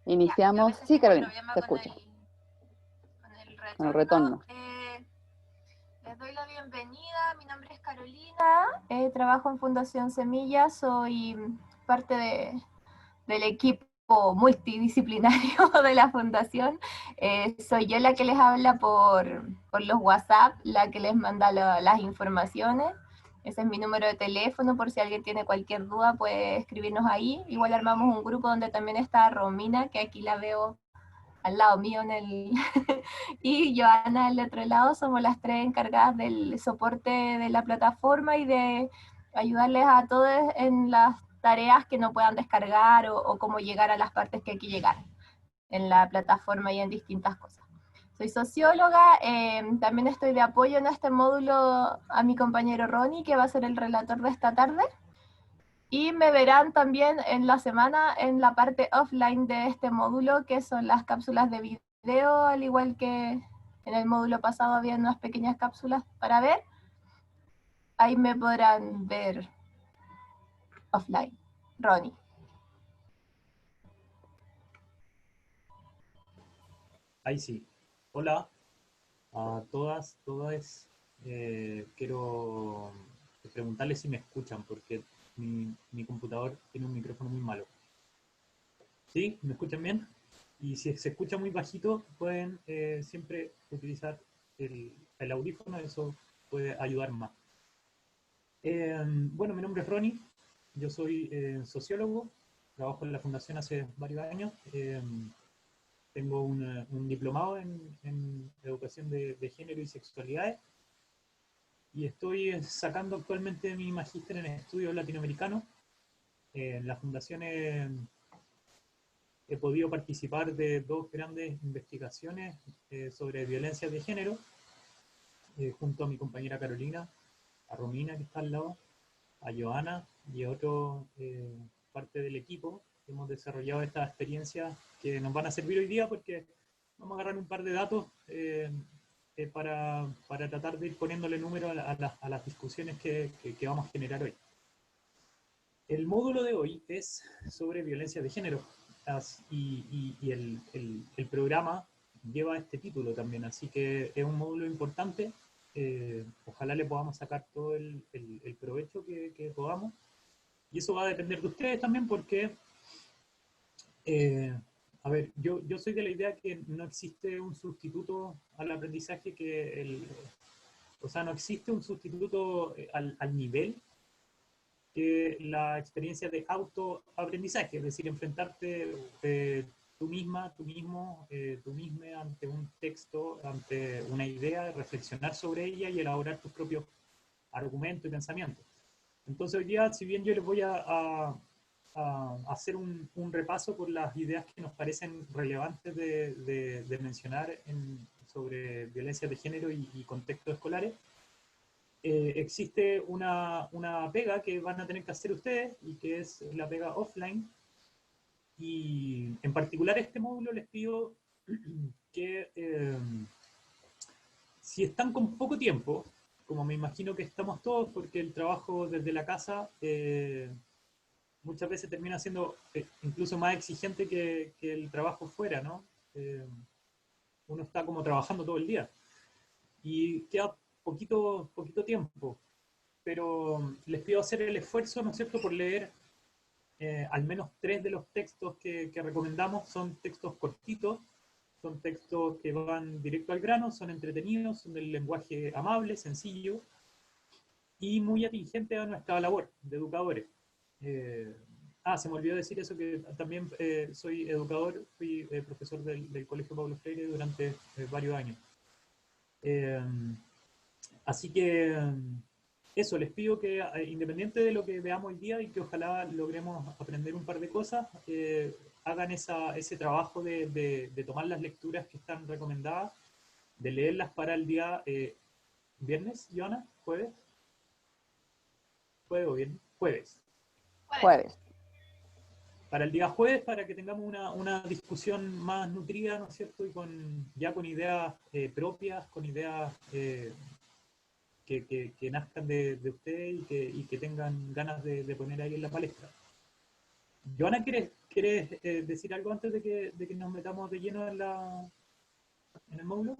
Iniciamos. Ya, Sí, si hay Carolina, problema te escucho. con el Con el retorno. retorno. Les doy la bienvenida. Mi nombre es Carolina. Trabajo en Fundación Semilla. Soy parte del equipo multidisciplinario de la fundación. Soy yo la que les habla por los WhatsApp, la que les manda las informaciones. Ese es mi número de teléfono, por si alguien tiene cualquier duda puede escribirnos ahí. Igual armamos un grupo donde también está Romina, que aquí la veo al lado mío y Joana al otro lado. Somos las tres encargadas del soporte de la plataforma y de ayudarles a todos en las tareas que no puedan descargar o cómo llegar a las partes que hay que llegar en la plataforma y en distintas cosas. Soy socióloga, también estoy de apoyo en este módulo a mi compañero Ronnie, que va a ser el relator de esta tarde. Y me verán también en la semana en la parte offline de este módulo, que son las cápsulas de video, al igual que en el módulo pasado había unas pequeñas cápsulas para ver. Ahí me podrán ver offline. Ronnie. Ahí sí. Hola a todas, todas. Quiero preguntarles si me escuchan, porque mi computador tiene un micrófono muy malo. ¿Sí? ¿Me escuchan bien? Y si se escucha muy bajito, pueden siempre utilizar el audífono, eso puede ayudar más. Bueno, mi nombre es Ronnie, yo soy sociólogo, trabajo en la fundación hace varios años. Tengo un diplomado en educación de género y sexualidades y estoy sacando actualmente mi magíster en estudios latinoamericanos. En la fundación he podido participar de dos grandes investigaciones sobre violencia de género, junto a mi compañera Carolina, a Romina que está al lado, a Joana y a otro parte del equipo. Hemos desarrollado estas experiencias que nos van a servir hoy día porque vamos a agarrar un par de datos para tratar de ir poniéndole número a las discusiones que vamos a generar hoy. El módulo de hoy es sobre violencia de género y el programa lleva este título también, así que es un módulo importante. Ojalá le podamos sacar todo el provecho que podamos. Y eso va a depender de ustedes también porque, a ver, yo soy de la idea que no existe un sustituto al aprendizaje o sea, no existe un sustituto al nivel que la experiencia de autoaprendizaje, es decir, enfrentarte tú misma, tú mismo, tú misma ante un texto, ante una idea, reflexionar sobre ella y elaborar tus propios argumentos y pensamientos. Entonces hoy día, si bien yo les voy a hacer un repaso por las ideas que nos parecen relevantes de mencionar sobre violencia de género y contextos escolares, existe una pega que van a tener que hacer ustedes y que es la pega offline. Y en particular este módulo les pido que si están con poco tiempo, como me imagino que estamos todos, porque el trabajo desde la casa muchas veces termina siendo incluso más exigente que el trabajo fuera, ¿no? Uno está como trabajando todo el día y queda poquito tiempo, pero les pido hacer el esfuerzo, ¿no es cierto?, por leer al menos 3 de los textos que recomendamos. Son textos cortitos, son textos que van directo al grano, son entretenidos, son del lenguaje amable, sencillo y muy atingente a nuestra labor de educadores. Se me olvidó decir eso, que también soy educador, fui profesor del Colegio Pablo Freire durante varios años. Así que eso, les pido que independiente de lo que veamos hoy día y que ojalá logremos aprender un par de cosas, hagan ese trabajo de tomar las lecturas que están recomendadas, de leerlas para el día viernes, Joana, jueves. ¿Jueves o viernes? Jueves. Jueves. Para el día jueves, para que tengamos una discusión más nutrida, ¿no es cierto? Y ya con ideas propias, con ideas que nazcan de ustedes y que tengan ganas de poner ahí en la palestra. Joana, ¿quieres decir algo antes de que nos metamos de lleno en el módulo?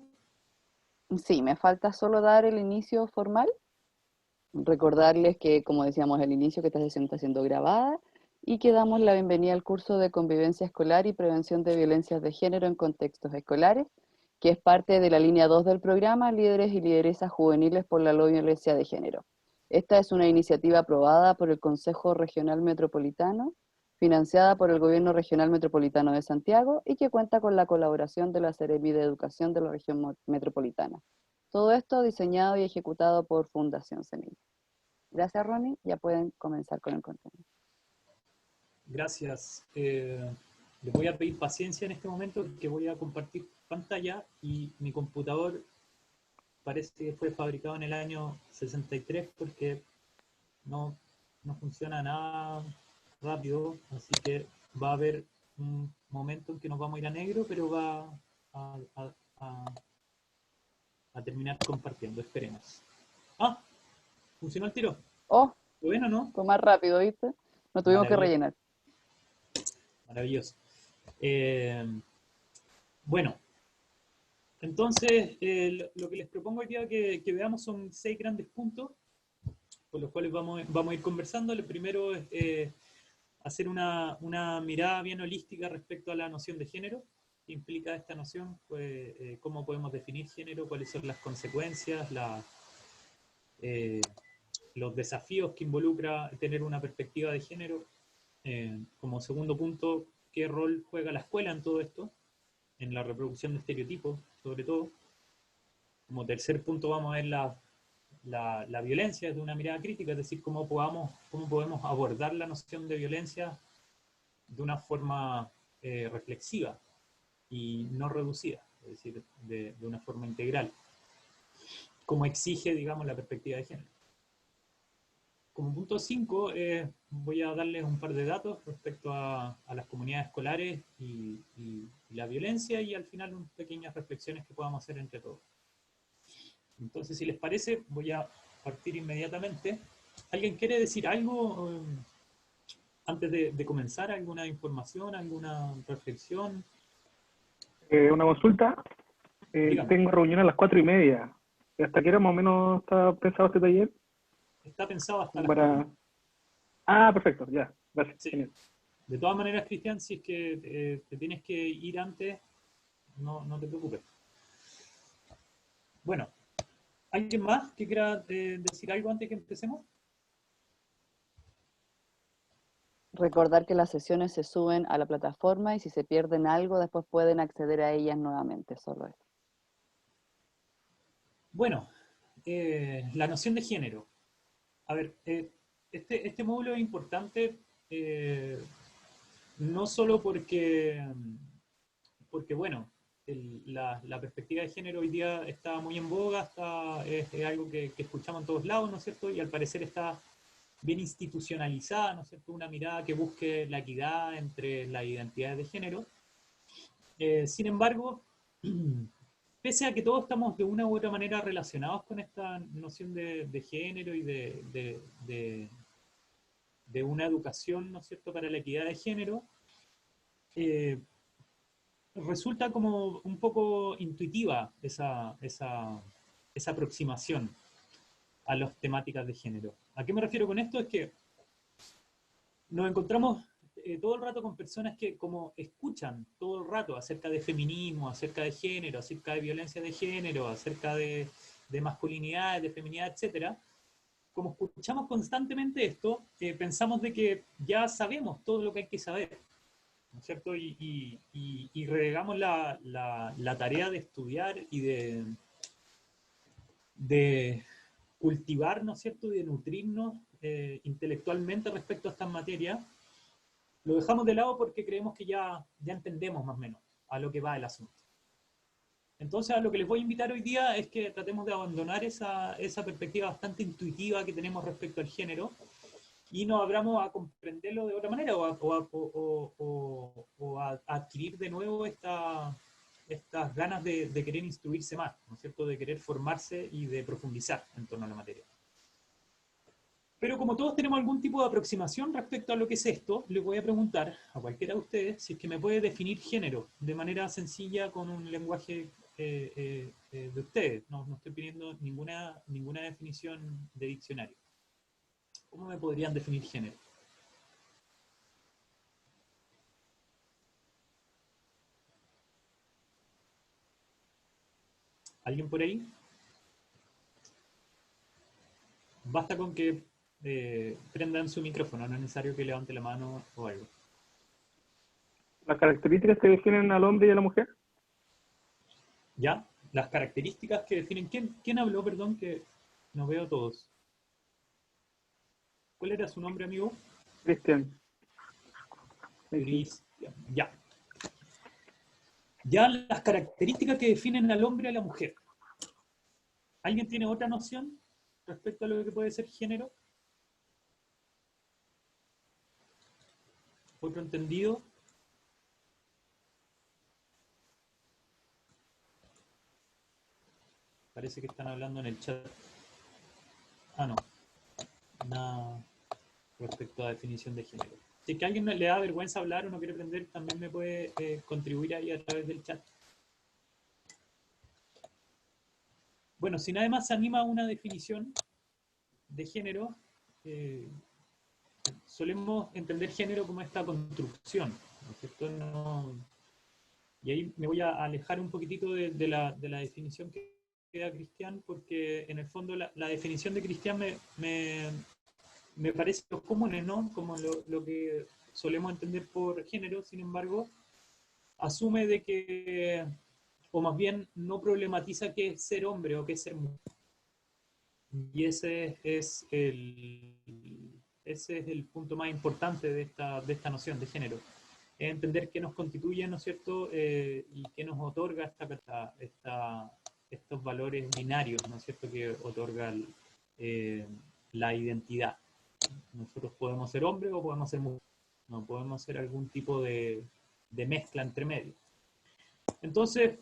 Sí, me falta solo dar el inicio formal. Recordarles que, como decíamos al inicio, que esta sesión está siendo grabada y que damos la bienvenida al curso de Convivencia Escolar y Prevención de Violencias de Género en Contextos Escolares, que es parte de la línea 2 del programa Líderes y Lideresas Juveniles por la No Violencia de Género. Esta es una iniciativa aprobada por el Consejo Regional Metropolitano, financiada por el Gobierno Regional Metropolitano de Santiago y que cuenta con la colaboración de la Seremi de Educación de la Región Metropolitana. Todo esto diseñado y ejecutado por Fundación Semilla. Gracias, Ronnie. Ya pueden comenzar con el contenido. Gracias. Les voy a pedir paciencia en este momento, que voy a compartir pantalla y mi computador parece que fue fabricado en el año 63 porque no funciona nada rápido, así que va a haber un momento en que nos vamos a ir a negro, pero va a, a- a- a terminar compartiendo, esperemos. Ah, funcionó el tiro. Oh, ¿Bueno o no? fue más rápido, ¿viste? No tuvimos que Maravilloso, rellenar. maravilloso. Bueno, entonces lo que les propongo hoy día que veamos son 6 grandes puntos por los cuales vamos a ir conversando. El primero es hacer una mirada bien holística respecto a la noción de género. ¿Qué implica esta noción? Pues, cómo podemos definir género, cuáles son las consecuencias, eh, los desafíos que involucra tener una perspectiva de género. Como segundo punto, qué rol juega la escuela en todo esto, en la reproducción de estereotipos, sobre todo. Como tercer punto vamos a ver la violencia desde una mirada crítica, es decir, cómo podemos abordar la noción de violencia de una forma reflexiva y no reducida, es decir, de una forma integral, como exige, digamos, la perspectiva de género. Como punto 5, voy a darles un par de datos respecto a las comunidades escolares y la violencia, y al final unas pequeñas reflexiones que podamos hacer entre todos. Entonces, si les parece, voy a partir inmediatamente. ¿Alguien quiere decir algo antes de comenzar? ¿Alguna información, alguna reflexión? Una consulta. Dígame. Tengo reunión a las 4:30. ¿Hasta qué hora más o menos está pensado este taller? Está pensado hasta Como las 4. Ah, perfecto, ya. Gracias. Sí. Genial. De todas maneras, Cristian, si es que te tienes que ir antes, no te preocupes. Bueno, ¿alguien más que quiera decir algo antes que empecemos? Recordar que las sesiones se suben a la plataforma y si se pierden algo, después pueden acceder a ellas nuevamente. Solo eso. Bueno, la noción de género. A ver, este módulo es importante no solo porque bueno, la perspectiva de género hoy día está muy en boga, es algo que escuchamos en todos lados, ¿no es cierto? Y al parecer está bien institucionalizada, ¿no es cierto? Una mirada que busque la equidad entre las identidades de género. Sin embargo, pese a que todos estamos de una u otra manera relacionados con esta noción de género y de una educación, ¿no es cierto?, para la equidad de género, eh, resulta como un poco intuitiva esa aproximación a las temáticas de género. ¿A qué me refiero con esto? Es que nos encontramos todo el rato con personas que como escuchan todo el rato acerca de feminismo, acerca de género, acerca de violencia de género, acerca de masculinidad, de feminidad, etcétera. Como escuchamos constantemente esto, pensamos de que ya sabemos todo lo que hay que saber, ¿no es cierto? Y relegamos la tarea de estudiar y de cultivar, ¿no es cierto?, y de nutrirnos intelectualmente respecto a estas materias. Lo dejamos de lado porque creemos que ya entendemos más o menos a lo que va el asunto. Entonces, a lo que les voy a invitar hoy día es que tratemos de abandonar esa perspectiva bastante intuitiva que tenemos respecto al género y nos abramos a comprenderlo de otra manera o a adquirir de nuevo estas ganas de querer instruirse más, ¿no es cierto?, de querer formarse y de profundizar en torno a la materia. Pero como todos tenemos algún tipo de aproximación respecto a lo que es esto, les voy a preguntar a cualquiera de ustedes si es que me puede definir género de manera sencilla con un lenguaje de ustedes. No estoy pidiendo ninguna definición de diccionario. ¿Cómo me podrían definir género? ¿Alguien por ahí? Basta con que prendan su micrófono, no es necesario que levante la mano o algo. ¿Las características que definen al hombre y a la mujer? ¿Ya? Las características que definen... ¿Quién habló? Perdón, que no veo todos. ¿Cuál era su nombre, amigo? Cristian. Cristian. Ya. Ya las características que definen al hombre y a la mujer. ¿Alguien tiene otra noción respecto a lo que puede ser género? ¿Otro entendido? Parece que están hablando en el chat. Ah, no. Nada respecto a definición de género. Si es que a alguien le da vergüenza hablar o no quiere aprender, también me puede contribuir ahí a través del chat. Bueno, si nadie más se anima a una definición de género, solemos entender género como esta construcción, ¿no es cierto? Y ahí me voy a alejar un poquitito de la definición que da Cristian, porque en el fondo la definición de Cristian me parece lo común, ¿no? Como lo que solemos entender por género. Sin embargo, asume de que, o más bien no problematiza qué es ser hombre o qué es ser mujer. Y ese es el punto más importante de esta noción de género. Es entender qué nos constituye, ¿no es cierto? Y qué nos otorga estos valores binarios, ¿no es cierto? Que otorga la identidad. Nosotros podemos ser hombres o podemos ser mujeres. No podemos ser algún tipo de mezcla entre medio. Entonces,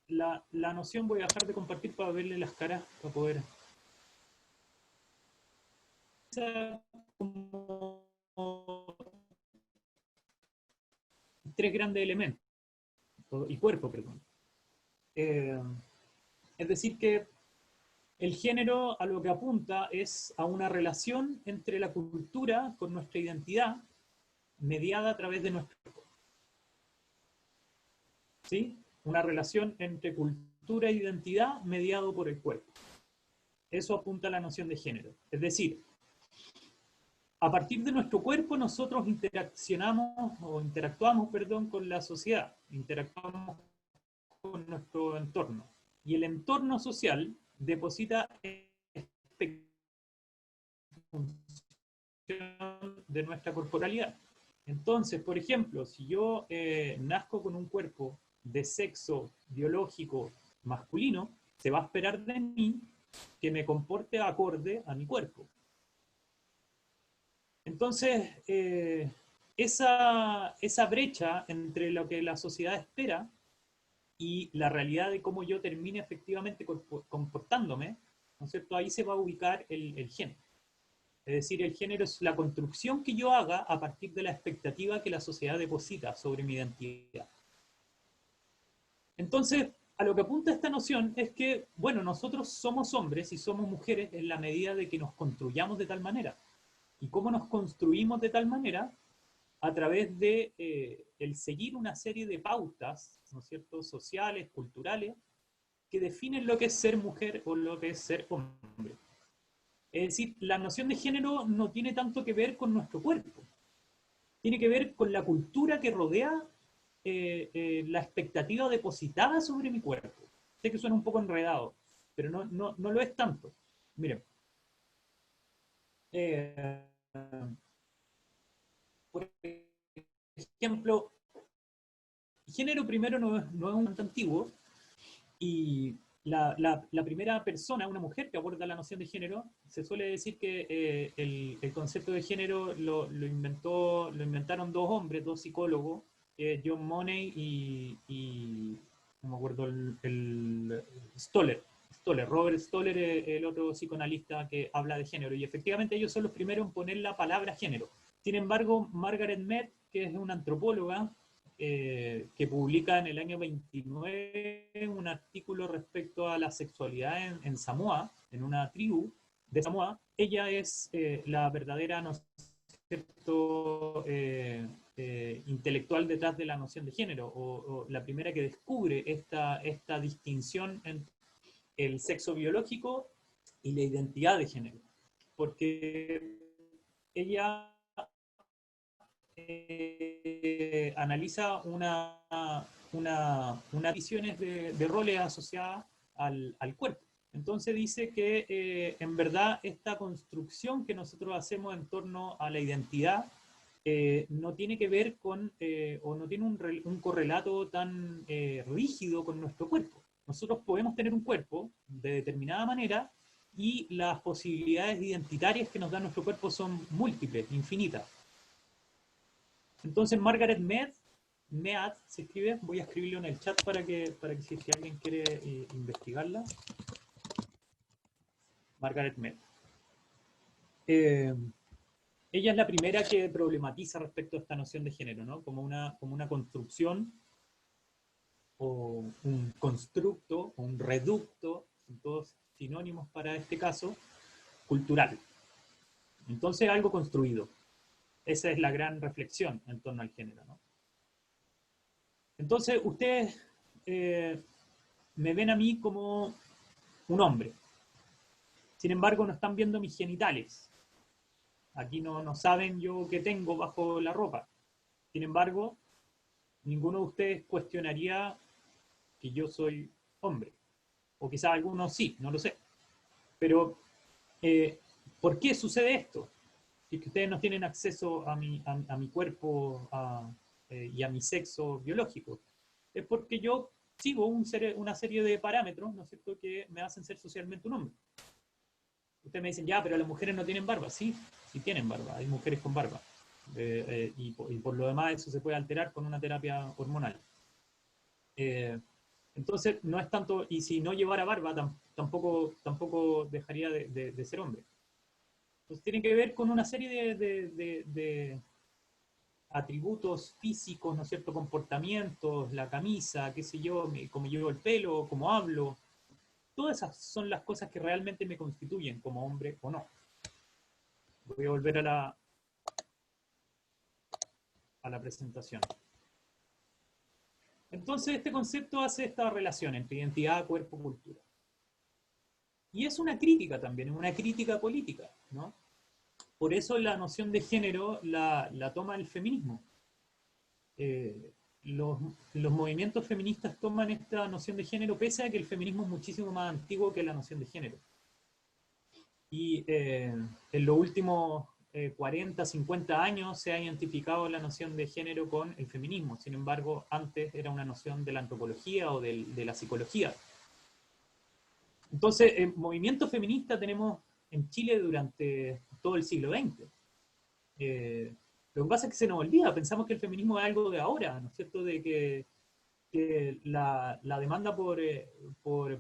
la noción voy a dejar de compartir para verle las caras, para poder... Como tres grandes elementos, y cuerpo, perdón. Es decir que el género a lo que apunta es a una relación entre la cultura con nuestra identidad mediada a través de nuestro cuerpo. ¿Sí? Una relación entre cultura e identidad mediado por el cuerpo. Eso apunta a la noción de género. Es decir, a partir de nuestro cuerpo nosotros interactuamos con la sociedad, interactuamos con nuestro entorno. Y el entorno social deposita de nuestra corporalidad. Entonces, por ejemplo, si yo nazco con un cuerpo de sexo biológico masculino, se va a esperar de mí que me comporte acorde a mi cuerpo. Entonces, esa brecha entre lo que la sociedad espera y la realidad de cómo yo termine efectivamente comportándome, ¿no es cierto? Ahí se va a ubicar el género. Es decir, el género es la construcción que yo haga a partir de la expectativa que la sociedad deposita sobre mi identidad. Entonces, a lo que apunta esta noción es que, bueno, nosotros somos hombres y somos mujeres en la medida de que nos construyamos de tal manera. ¿Y cómo nos construimos de tal manera? A través de el seguir una serie de pautas, ¿no es cierto?, sociales, culturales, que definen lo que es ser mujer o lo que es ser hombre. Es decir, la noción de género no tiene tanto que ver con nuestro cuerpo, tiene que ver con la cultura que rodea la expectativa depositada sobre mi cuerpo. Sé que suena un poco enredado, pero no lo es tanto. Miren, por ejemplo, género primero no es un tanto antiguo, y la primera persona, una mujer que aborda la noción de género, se suele decir que el concepto de género lo inventaron dos hombres, dos psicólogos, John Money y no me acuerdo, el Stoller. Stoller. Robert Stoller es el otro psicoanalista que habla de género, y efectivamente ellos son los primeros en poner la palabra género. Sin embargo, Margaret Mead, que es una antropóloga, que publica en el año 29 un artículo respecto a la sexualidad en Samoa, en una tribu de Samoa, ella es la verdadera, ¿no es cierto?, intelectual detrás de la noción de género, o la primera que descubre esta distinción entre el sexo biológico y la identidad de género. Porque ella analiza unas visiones de roles asociadas al cuerpo. Entonces dice que en verdad esta construcción que nosotros hacemos en torno a la identidad no tiene que ver con, o no tiene un correlato tan rígido con nuestro cuerpo. Nosotros podemos tener un cuerpo de determinada manera y las posibilidades identitarias que nos da nuestro cuerpo son múltiples, infinitas. Entonces Margaret Mead se escribe, voy a escribirlo en el chat para que si es que alguien quiere investigarla. Margaret Mead. Ella es la primera que problematiza respecto a esta noción de género, ¿no? Como una construcción o un constructo o un reducto, son todos sinónimos para este caso, cultural. Entonces algo construido. Esa es la gran reflexión en torno al género, ¿no? Entonces ustedes me ven a mí como un hombre. Sin embargo, no están viendo mis genitales. Aquí no saben yo qué tengo bajo la ropa. Sin embargo, ninguno de ustedes cuestionaría que yo soy hombre. O quizás algunos sí, no lo sé. Pero, ¿por qué sucede esto? Si es que ustedes no tienen acceso a mi cuerpo y a mi sexo biológico. Es porque yo sigo una serie de parámetros, ¿no es cierto?, que me hacen ser socialmente un hombre. Ustedes me dicen, ya, pero las mujeres no tienen barba. Sí, sí tienen barba, hay mujeres con barba. Y por lo demás eso se puede alterar con una terapia hormonal. Entonces, no es tanto, y si no llevara barba, tampoco dejaría de ser hombre. Entonces, tiene que ver con una serie de atributos físicos, ¿no es cierto?, comportamientos, la camisa, qué sé yo, cómo llevo el pelo, cómo hablo. Todas esas son las cosas que realmente me constituyen como hombre o no. Voy a volver a la presentación. Entonces, este concepto hace esta relación entre identidad, cuerpo, cultura. Y es una crítica también, es una crítica política, ¿no? Por eso la noción de género la toma el feminismo. Los movimientos feministas toman esta noción de género, pese a que el feminismo es muchísimo más antiguo que la noción de género. Y en los últimos 40, 50 años se ha identificado la noción de género con el feminismo. Sin embargo, antes era una noción de la antropología o de la psicología. Entonces, el movimiento feminista tenemos en Chile durante todo el siglo XX. Lo que pasa es que se nos olvida, pensamos que el feminismo es algo de ahora, ¿no es cierto?, de que la demanda por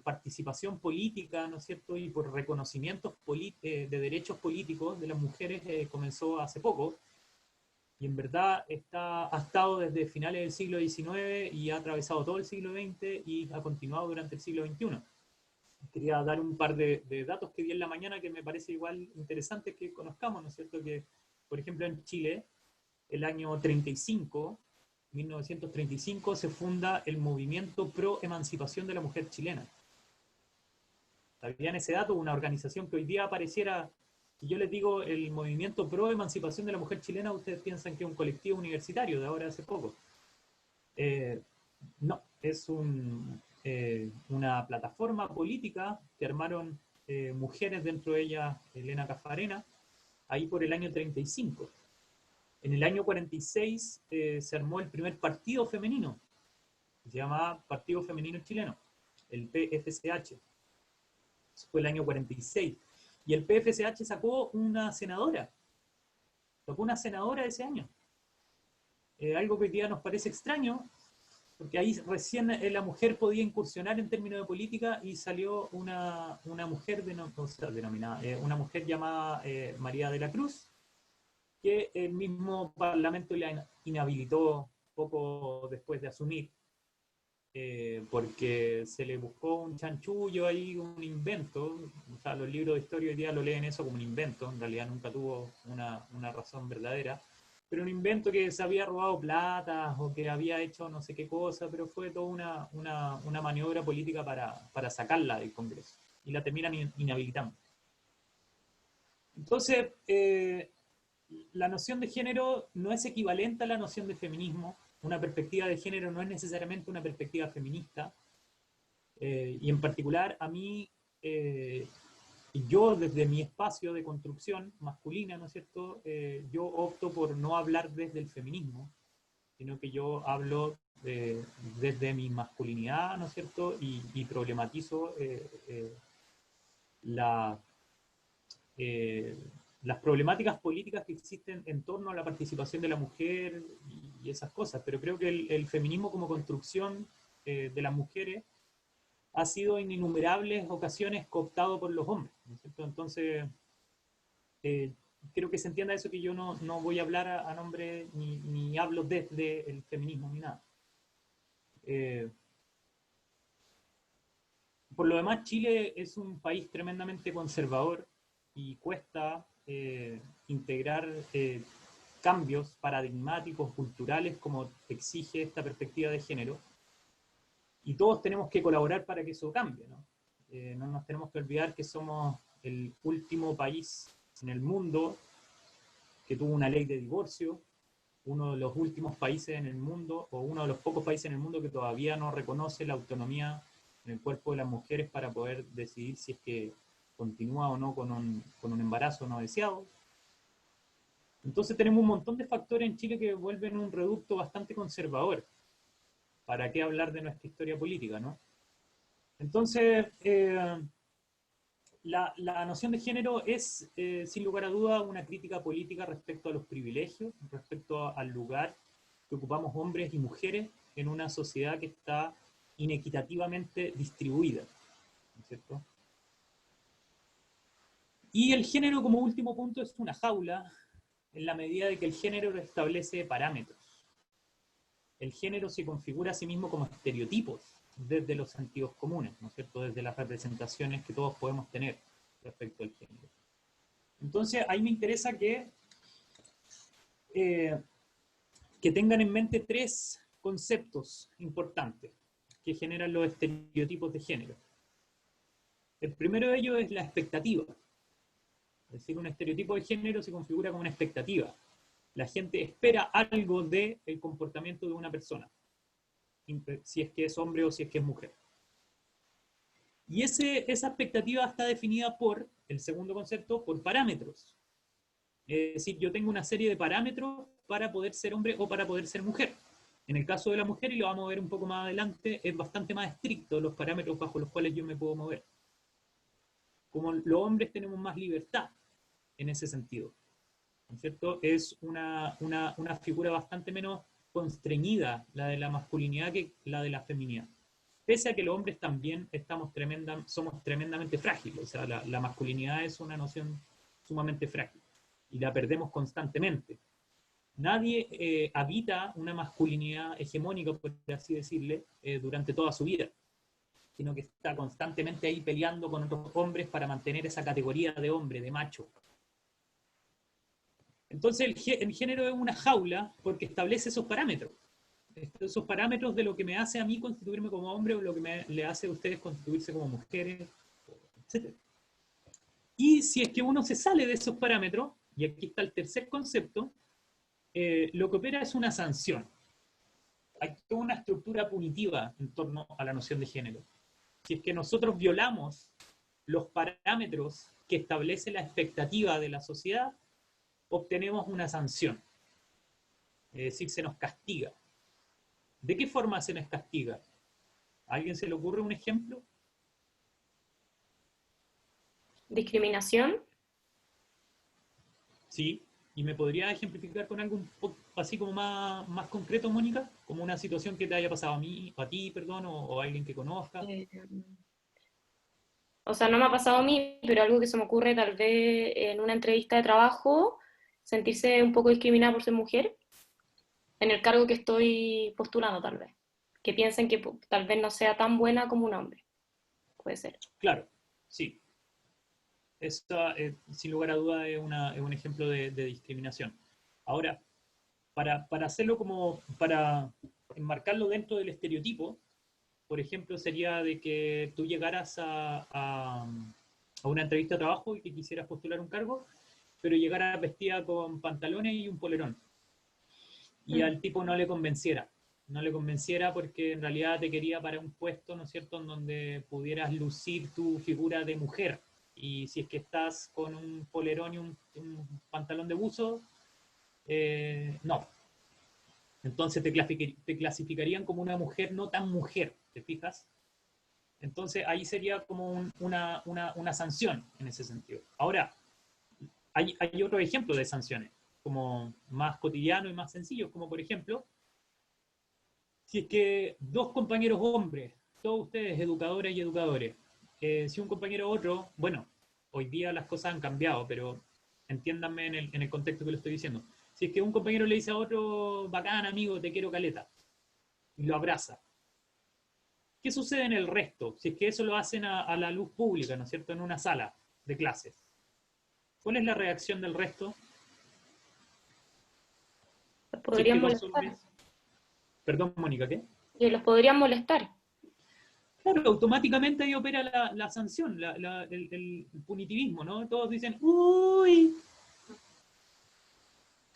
participación política, ¿no es cierto?, y por reconocimientos de derechos políticos de las mujeres comenzó hace poco, y en verdad ha estado desde finales del siglo XIX y ha atravesado todo el siglo XX y ha continuado durante el siglo XXI. Quería dar un par de datos que vi en la mañana que me parece igual interesante que conozcamos, ¿no es cierto?, que por ejemplo en Chile, el año 1935, se funda el Movimiento Pro Emancipación de la Mujer Chilena. ¿Sabían ese dato? Una organización que hoy día pareciera, si yo les digo el Movimiento Pro Emancipación de la Mujer Chilena, ustedes piensan que es un colectivo universitario de ahora hace poco. No, es una plataforma política que armaron mujeres, dentro de ellas Elena Cafarena, ahí por el año 35. En el año 46 se armó el primer partido femenino, que se llamaba Partido Femenino Chileno, el PFCH. Eso fue el año 46. Y el PFCH sacó una senadora ese año. Algo que hoy día nos parece extraño, porque ahí recién la mujer podía incursionar en términos de política y salió una mujer denominada, una mujer llamada María de la Cruz, que el mismo Parlamento la inhabilitó poco después de asumir, porque se le buscó un chanchullo ahí, un invento. O sea, los libros de historia hoy día lo leen eso como un invento, en realidad nunca tuvo una razón verdadera, pero un invento que se había robado plata o que había hecho no sé qué cosa, pero fue toda una maniobra política para sacarla del Congreso, y la terminan inhabilitando. Entonces, la noción de género no es equivalente a la noción de feminismo. Una perspectiva de género no es necesariamente una perspectiva feminista. Y en particular, a mí, yo desde mi espacio de construcción masculina, ¿no es cierto?, yo opto por no hablar desde el feminismo, sino que yo hablo desde mi masculinidad, ¿no es cierto?, y problematizo la las problemáticas políticas que existen en torno a la participación de la mujer y esas cosas. Pero creo que el feminismo como construcción de las mujeres ha sido en innumerables ocasiones cooptado por los hombres, ¿no es cierto? Entonces, creo que se entienda eso, que yo no voy a hablar a nombre ni hablo desde el feminismo ni nada. Por lo demás, Chile es un país tremendamente conservador y cuesta integrar cambios paradigmáticos, culturales, como exige esta perspectiva de género. Y todos tenemos que colaborar para que eso cambie, ¿no? No nos tenemos que olvidar que somos el último país en el mundo que tuvo una ley de divorcio, uno de los últimos países en el mundo, o uno de los pocos países en el mundo que todavía no reconoce la autonomía en el cuerpo de las mujeres para poder decidir si es que continúa o no con un embarazo no deseado. Entonces tenemos un montón de factores en Chile que vuelven un reducto bastante conservador. ¿Para qué hablar de nuestra historia política, no? Entonces, la noción de género es, sin lugar a duda, una crítica política respecto a los privilegios, respecto al lugar que ocupamos hombres y mujeres en una sociedad que está inequitativamente distribuida, ¿no es cierto? Y el género, como último punto, es una jaula, en la medida de que el género establece parámetros. El género se configura a sí mismo como estereotipos desde los sentidos comunes, ¿no es cierto?, desde las representaciones que todos podemos tener respecto al género. Entonces, ahí me interesa que tengan en mente tres conceptos importantes que generan los estereotipos de género. El primero de ellos es la expectativa. Es decir, un estereotipo de género se configura como una expectativa. La gente espera algo del comportamiento de una persona, si es que es hombre o si es que es mujer. Y esa expectativa está definida por, el segundo concepto, por parámetros. Es decir, yo tengo una serie de parámetros para poder ser hombre o para poder ser mujer. En el caso de la mujer, y lo vamos a ver un poco más adelante, es bastante más estricto los parámetros bajo los cuales yo me puedo mover. Como los hombres tenemos más libertad en ese sentido, ¿no es cierto? Es una figura bastante menos constreñida la de la masculinidad que la de la feminidad. Pese a que los hombres también somos tremendamente frágiles. O sea, la masculinidad es una noción sumamente frágil y la perdemos constantemente. Nadie habita una masculinidad hegemónica, por así decirle, durante toda su vida, sino que está constantemente ahí peleando con otros hombres para mantener esa categoría de hombre, de macho. Entonces el género es una jaula porque establece esos parámetros. Esos parámetros de lo que me hace a mí constituirme como hombre o lo que le hace a ustedes constituirse como mujeres, etc. Y si es que uno se sale de esos parámetros, y aquí está el tercer concepto, lo que opera es una sanción. Hay toda una estructura punitiva en torno a la noción de género. Si es que nosotros violamos los parámetros que establece la expectativa de la sociedad, obtenemos una sanción. Es decir, se nos castiga. ¿De qué forma se nos castiga? ¿A alguien se le ocurre un ejemplo? ¿Discriminación? Sí, ¿Y me podría ejemplificar con algo así como más concreto, Mónica? Como una situación que te haya pasado a mí, a ti, perdón, o a alguien que conozcas. Eh, o sea, no me ha pasado a mí, pero algo que se me ocurre tal vez en una entrevista de trabajo, sentirse un poco discriminada por ser mujer, en el cargo que estoy postulando tal vez. Que piensen que tal vez no sea tan buena como un hombre. Puede ser. Claro, sí. Esta, sin lugar a duda, es un ejemplo de discriminación. Ahora, para hacerlo como, para enmarcarlo dentro del estereotipo, por ejemplo, sería de que tú llegaras a una entrevista de trabajo y que quisieras postular un cargo, pero llegaras vestida con pantalones y un polerón. Y al tipo no le convenciera. No le convenciera porque en realidad te quería para un puesto, ¿no es cierto?, en donde pudieras lucir tu figura de mujer. Y si es que estás con un polerón y un pantalón de buzo, no. Entonces te clasificarían como una mujer no tan mujer, ¿te fijas? Entonces ahí sería como una sanción en ese sentido. Ahora, hay otro ejemplo de sanciones, como más cotidiano y más sencillos, como por ejemplo, si es que dos compañeros hombres, todos ustedes educadoras y educadores, si un compañero otro, bueno, hoy día las cosas han cambiado, pero entiéndanme en el contexto que lo estoy diciendo. Si es que un compañero le dice a otro, bacán amigo, te quiero caleta, y lo abraza, ¿qué sucede en el resto? Si es que eso lo hacen a la luz pública, ¿no es cierto?, en una sala de clases. ¿Cuál es la reacción del resto? Los Si es que podrían dos molestar. hombres... Perdón, Mónica, ¿qué? Y los podrían molestar. Claro, automáticamente ahí opera la sanción, el punitivismo, ¿no? Todos dicen, uy.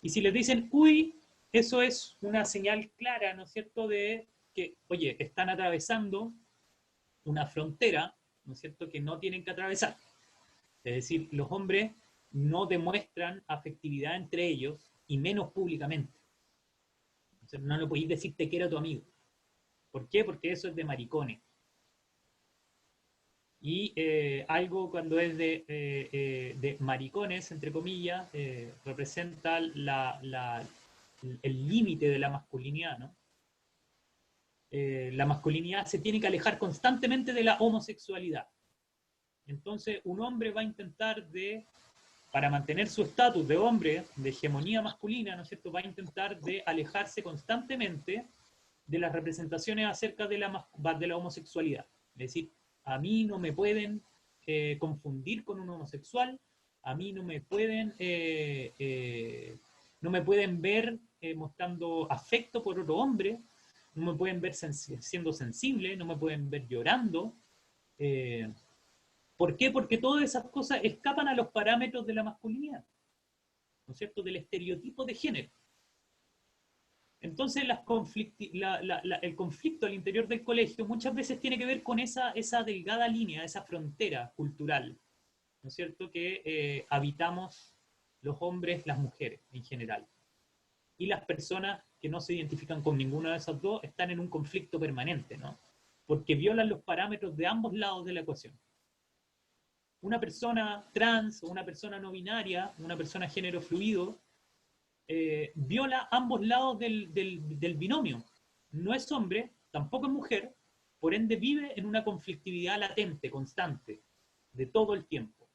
Y si les dicen, uy, eso es una señal clara, ¿no es cierto?, de que, oye, están atravesando una frontera, ¿no es cierto?, que no tienen que atravesar. Es decir, los hombres no demuestran afectividad entre ellos y menos públicamente. Entonces, no le podéis decir te quiero a tu amigo. ¿Por qué? Porque eso es de maricones. Y algo cuando es de maricones, entre comillas, representa el límite de la masculinidad, ¿no? La masculinidad se tiene que alejar constantemente de la homosexualidad. Entonces, un hombre va a intentar para mantener su estatus de hombre, de hegemonía masculina, ¿no es cierto?, va a intentar de alejarse constantemente de las representaciones acerca de la homosexualidad. Es decir, a mí no me pueden confundir con un homosexual, a mí no me pueden ver mostrando afecto por otro hombre, no me pueden ver siendo sensible, no me pueden ver llorando. Eh, ¿Por qué? Porque todas esas cosas escapan a los parámetros de la masculinidad, ¿no es cierto?, del estereotipo de género. Entonces el conflicto al interior del colegio muchas veces tiene que ver con esa delgada línea, esa frontera cultural, ¿no es cierto?, que habitamos los hombres, las mujeres en general. Y las personas que no se identifican con ninguna de esas dos están en un conflicto permanente, ¿no? Porque violan los parámetros de ambos lados de la ecuación. Una persona trans o una persona no binaria, una persona género fluido, viola ambos lados del binomio. No es hombre, tampoco es mujer, por ende vive en una conflictividad latente, constante, de todo el tiempo.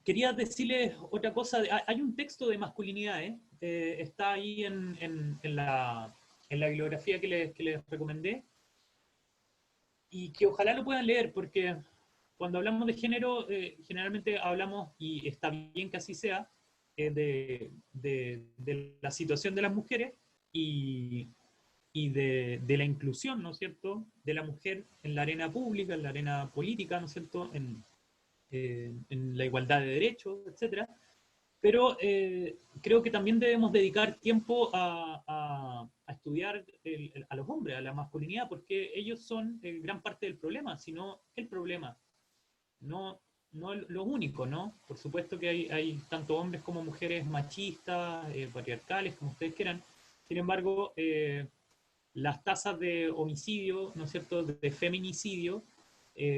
Quería decirles otra cosa. Hay un texto de masculinidad, está ahí en la bibliografía que les recomendé, y que ojalá lo puedan leer, porque cuando hablamos de género, generalmente hablamos, y está bien que así sea, de la situación de las mujeres y de la inclusión, ¿no es cierto?, de la mujer en la arena pública, en la arena política, ¿no es cierto?, en la igualdad de derechos, etcétera. Pero creo que también debemos dedicar tiempo a estudiar a los hombres, a la masculinidad, porque ellos son gran parte del problema, sino el problema. No, no lo único, ¿no? Por supuesto que hay tanto hombres como mujeres machistas, patriarcales, como ustedes quieran. Sin embargo, las tasas de homicidio, ¿no es cierto?, de feminicidio,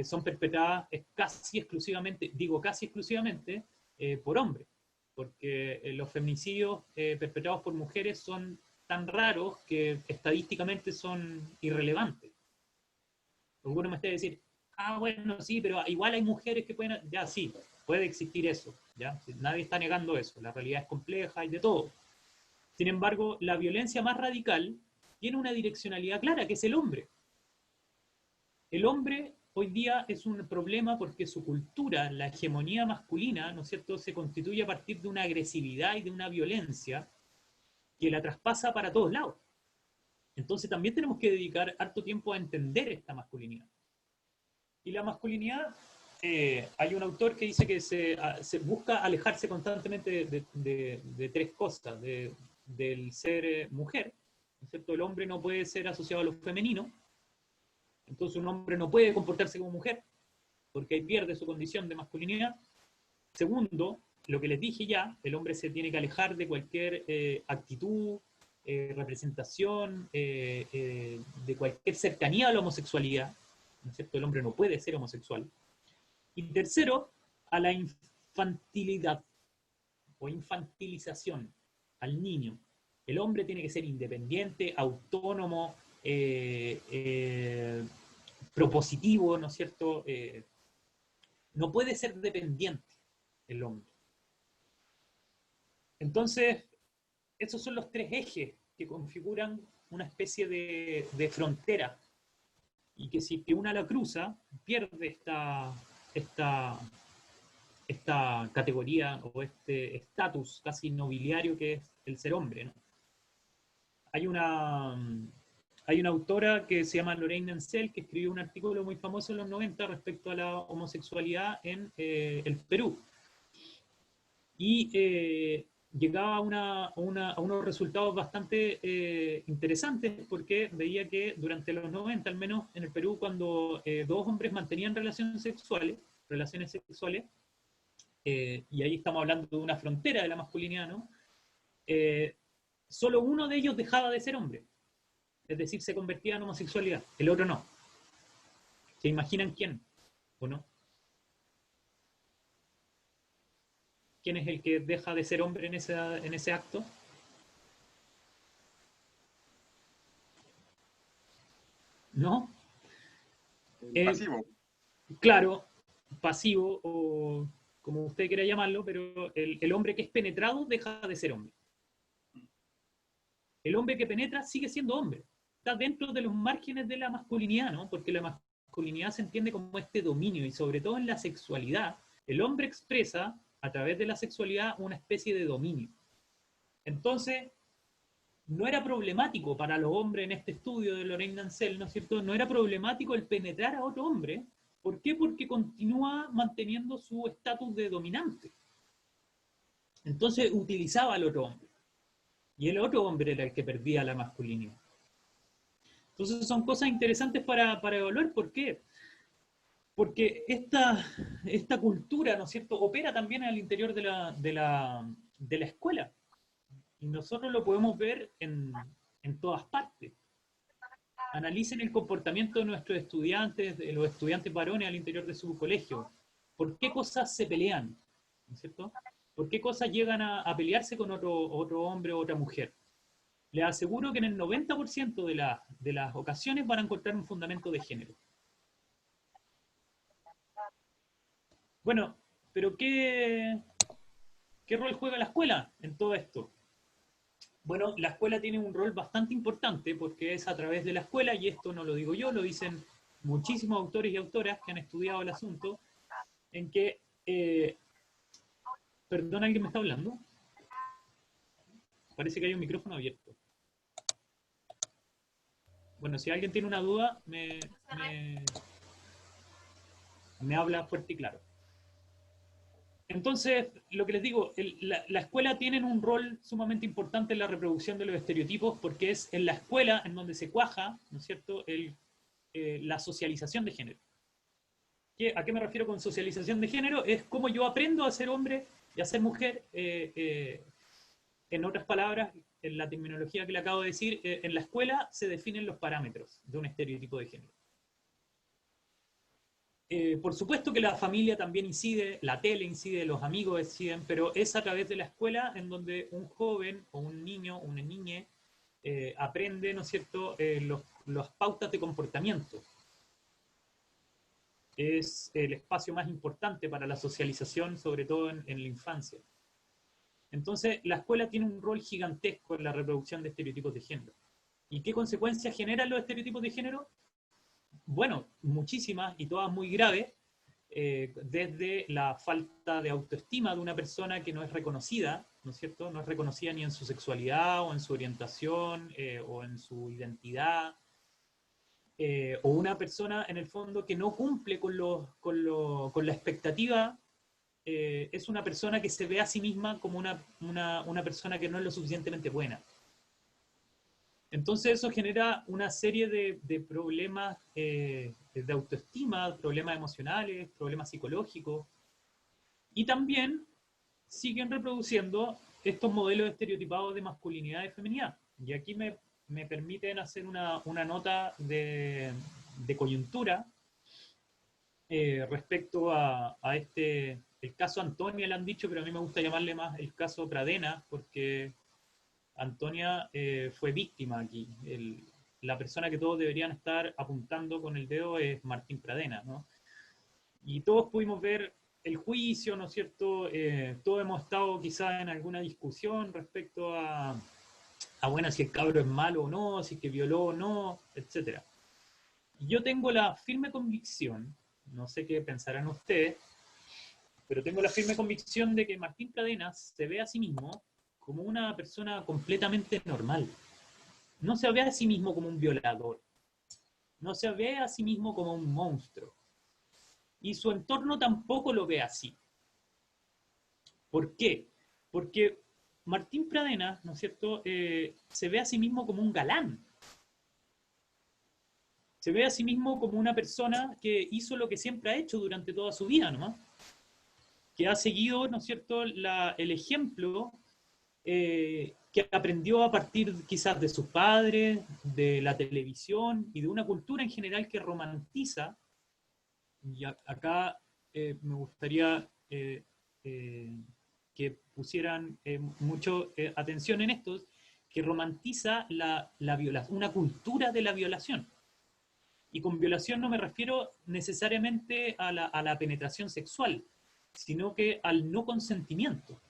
son perpetradas casi exclusivamente, digo casi exclusivamente, por hombres, porque los feminicidios perpetrados por mujeres son tan raros que estadísticamente son irrelevantes. Alguno me está a decir, ah, bueno, sí, pero igual hay mujeres que pueden, ya sí, puede existir eso, ¿ya? Nadie está negando eso, la realidad es compleja y de todo. Sin embargo, la violencia más radical tiene una direccionalidad clara, que es el hombre. El hombre hoy día es un problema porque su cultura, la hegemonía masculina, ¿no es cierto?, se constituye a partir de una agresividad y de una violencia que la traspasa para todos lados. Entonces también tenemos que dedicar harto tiempo a entender esta masculinidad. Y la masculinidad, hay un autor que dice que se busca alejarse constantemente de tres cosas, del ser mujer, ¿no es cierto? El hombre no puede ser asociado a lo femenino, entonces un hombre no puede comportarse como mujer, porque ahí pierde su condición de masculinidad. Segundo, lo que les dije ya, el hombre se tiene que alejar de cualquier actitud, representación, de cualquier cercanía a la homosexualidad, ¿no es cierto? El hombre no puede ser homosexual. Y tercero, a la infantilidad o infantilización, al niño. El hombre tiene que ser independiente, autónomo, propositivo, ¿no es cierto? No puede ser dependiente el hombre. Entonces, esos son los tres ejes que configuran una especie de frontera y que si que una la cruza, pierde esta categoría o este estatus casi nobiliario que es el ser hombre, ¿no? Hay una autora que se llama Lorraine Ansel que escribió un artículo muy famoso en los 90 respecto a la homosexualidad en el Perú. Y llegaba a unos resultados bastante interesantes porque veía que durante los 90, al menos en el Perú, cuando dos hombres mantenían relaciones sexuales, y ahí estamos hablando de una frontera de la masculinidad, ¿no? Solo uno de ellos dejaba de ser hombre, es decir, se convertía en homosexualidad, el otro no. ¿Se imaginan quién o no? ¿Quién es el que deja de ser hombre en ese acto? ¿No? Pasivo. Claro, pasivo o como usted quiera llamarlo, pero el hombre que es penetrado deja de ser hombre. El hombre que penetra sigue siendo hombre. Está dentro de los márgenes de la masculinidad, ¿no? Porque la masculinidad se entiende como este dominio y sobre todo en la sexualidad, el hombre expresa a través de la sexualidad una especie de dominio. Entonces, no era problemático para los hombres en este estudio de Lorraine Ansel, ¿no es cierto? No era problemático el penetrar a otro hombre. ¿Por qué? Porque continúa manteniendo su estatus de dominante. Entonces utilizaba al otro hombre. Y el otro hombre era el que perdía la masculinidad. Entonces son cosas interesantes para evaluar. ¿Por qué? Porque esta cultura, ¿no es cierto?, opera también al interior de la escuela. Y nosotros lo podemos ver en todas partes. Analicen el comportamiento de nuestros estudiantes, de los estudiantes varones al interior de su colegio. ¿Por qué cosas se pelean? ¿No es cierto? ¿Por qué cosas llegan a pelearse con otro hombre o otra mujer? Les aseguro que en el 90% de las ocasiones van a encontrar un fundamento de género. Bueno, pero ¿qué rol juega la escuela en todo esto? Bueno, la escuela tiene un rol bastante importante porque es a través de la escuela, y esto no lo digo yo, lo dicen muchísimos autores y autoras que han estudiado el asunto, en que... perdón, ¿alguien me está hablando? Parece que hay un micrófono abierto. Bueno, si alguien tiene una duda, me habla fuerte y claro. Entonces, lo que les digo, la escuela tiene un rol sumamente importante en la reproducción de los estereotipos porque es en la escuela en donde se cuaja, ¿no es cierto?, la socialización de género. ¿A qué me refiero con socialización de género? Es cómo yo aprendo a ser hombre y a ser mujer. En otras palabras, en la terminología que le acabo de decir, en la escuela se definen los parámetros de un estereotipo de género. Por supuesto que la familia también incide, la tele incide, los amigos inciden, pero es a través de la escuela en donde un joven o un niño, una niña, aprende, ¿no es cierto?, las pautas de comportamiento. Es el espacio más importante para la socialización, sobre todo en la infancia. Entonces, la escuela tiene un rol gigantesco en la reproducción de estereotipos de género. ¿Y qué consecuencias generan los estereotipos de género? Bueno, muchísimas y todas muy graves, desde la falta de autoestima de una persona que no es reconocida, ¿no es cierto? No es reconocida ni en su sexualidad o en su orientación o en su identidad, o una persona en el fondo que no cumple con la expectativa, es una persona que se ve a sí misma como una persona que no es lo suficientemente buena. Entonces eso genera una serie de problemas de autoestima, problemas emocionales, problemas psicológicos, y también siguen reproduciendo estos modelos estereotipados de masculinidad y feminidad. Y aquí me permiten hacer una nota de coyuntura respecto a el caso Antonia, le han dicho, pero a mí me gusta llamarle más el caso Pradena, porque Antonia fue víctima aquí. La persona que todos deberían estar apuntando con el dedo es Martín Pradena, ¿no? Y todos pudimos ver el juicio, ¿no es cierto? Todos hemos estado quizás en alguna discusión respecto bueno, si el cabro es malo o no, si es que violó o no, etc. Yo tengo la firme convicción, no sé qué pensarán ustedes, pero tengo la firme convicción de que Martín Pradena se ve a sí mismo como una persona completamente normal. No se ve a sí mismo como un violador. No se ve a sí mismo como un monstruo. Y su entorno tampoco lo ve así. ¿Por qué? Porque Martín Pradena, ¿no es cierto?, se ve a sí mismo como un galán. Se ve a sí mismo como una persona que hizo lo que siempre ha hecho durante toda su vida, ¿no? Que ha seguido, ¿no es cierto?, el ejemplo que aprendió a partir quizás de sus padres, de la televisión y de una cultura en general que romantiza. Y acá me gustaría que pusieran mucho atención en esto, que romantiza la violación, una cultura de la violación. Y con violación no me refiero necesariamente a la penetración sexual, sino que al no consentimiento.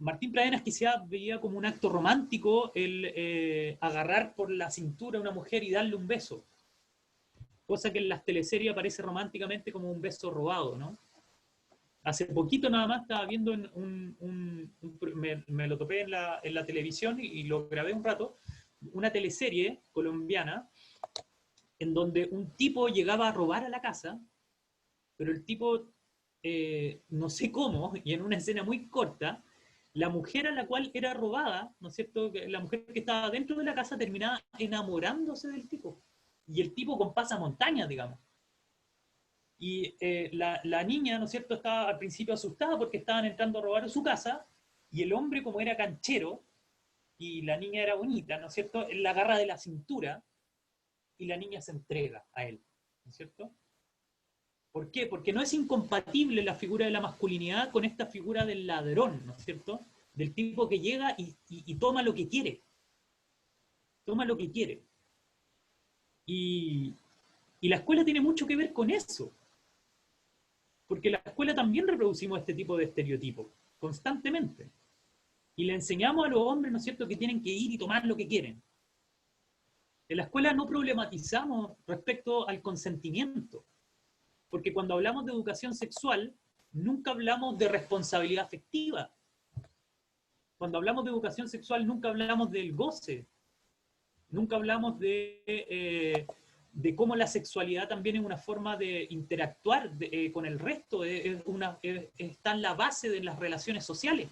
Martín Pradenas quizá veía como un acto romántico el agarrar por la cintura a una mujer y darle un beso, cosa que en las teleseries aparece románticamente como un beso robado, ¿no? Hace poquito nada más estaba viendo me lo topé en la televisión y lo grabé un rato, una teleserie colombiana en donde un tipo llegaba a robar a la casa, pero el tipo, no sé cómo, y en una escena muy corta, la mujer a la cual era robada, ¿no es cierto?, la mujer que estaba dentro de la casa terminaba enamorándose del tipo. Y el tipo con pasamontañas, digamos. Y la niña, ¿no es cierto?, estaba al principio asustada porque estaban entrando a robar a su casa, y el hombre, como era canchero, y la niña era bonita, ¿no es cierto?, él la agarra de la cintura, y la niña se entrega a él, ¿no es cierto? ¿Por qué? Porque no es incompatible la figura de la masculinidad con esta figura del ladrón, ¿no es cierto? Del tipo que llega y toma lo que quiere. Toma lo que quiere. Y la escuela tiene mucho que ver con eso. Porque en la escuela también reproducimos este tipo de estereotipos, constantemente. Y le enseñamos a los hombres, ¿no es cierto?, que tienen que ir y tomar lo que quieren. En la escuela no problematizamos respecto al consentimiento. Porque cuando hablamos de educación sexual, nunca hablamos de responsabilidad afectiva. Cuando hablamos de educación sexual, nunca hablamos del goce. Nunca hablamos de cómo la sexualidad también es una forma de interactuar con el resto, está en la base de las relaciones sociales.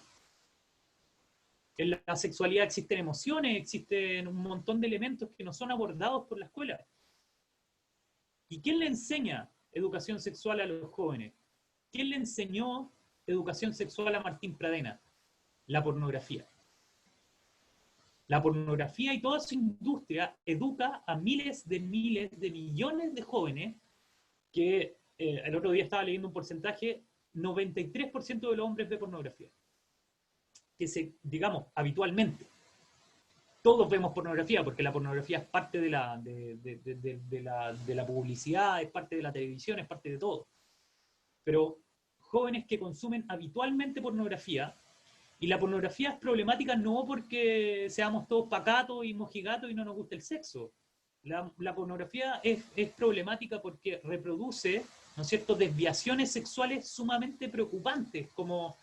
En la sexualidad existen emociones, existen un montón de elementos que no son abordados por la escuela. ¿Y quién le enseña educación sexual a los jóvenes? ¿Quién le enseñó educación sexual a Martín Pradena? La pornografía. La pornografía y toda su industria educa a miles de millones de jóvenes que, el otro día estaba leyendo un porcentaje, 93% de los hombres ve pornografía. Que digamos, habitualmente. Todos vemos pornografía, porque la pornografía es parte de la publicidad, es parte de la televisión, es parte de todo. Pero jóvenes que consumen habitualmente pornografía, y la pornografía es problemática no porque seamos todos pacatos y mojigatos y no nos guste el sexo. La pornografía es problemática porque reproduce, ¿no es cierto?, desviaciones sexuales sumamente preocupantes, como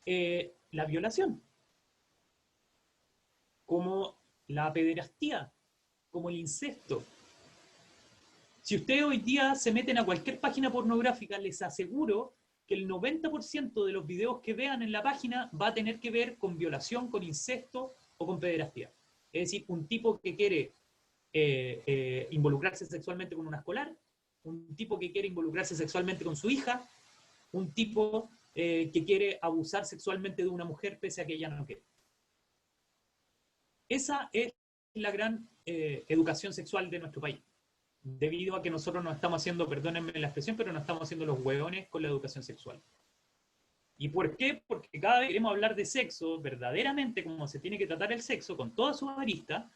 la violación, como la pederastía, como el incesto. Si ustedes hoy día se meten a cualquier página pornográfica, les aseguro que el 90% de los videos que vean en la página va a tener que ver con violación, con incesto o con pederastía. Es decir, un tipo que quiere involucrarse sexualmente con una escolar, un tipo que quiere involucrarse sexualmente con su hija, un tipo que quiere abusar sexualmente de una mujer pese a que ella no quiere. Esa es la gran educación sexual de nuestro país, debido a que nosotros nos estamos haciendo, perdónenme la expresión, pero nos estamos haciendo los hueones con la educación sexual. ¿Y por qué? Porque cada vez que queremos hablar de sexo, verdaderamente como se tiene que tratar el sexo, con todas sus aristas,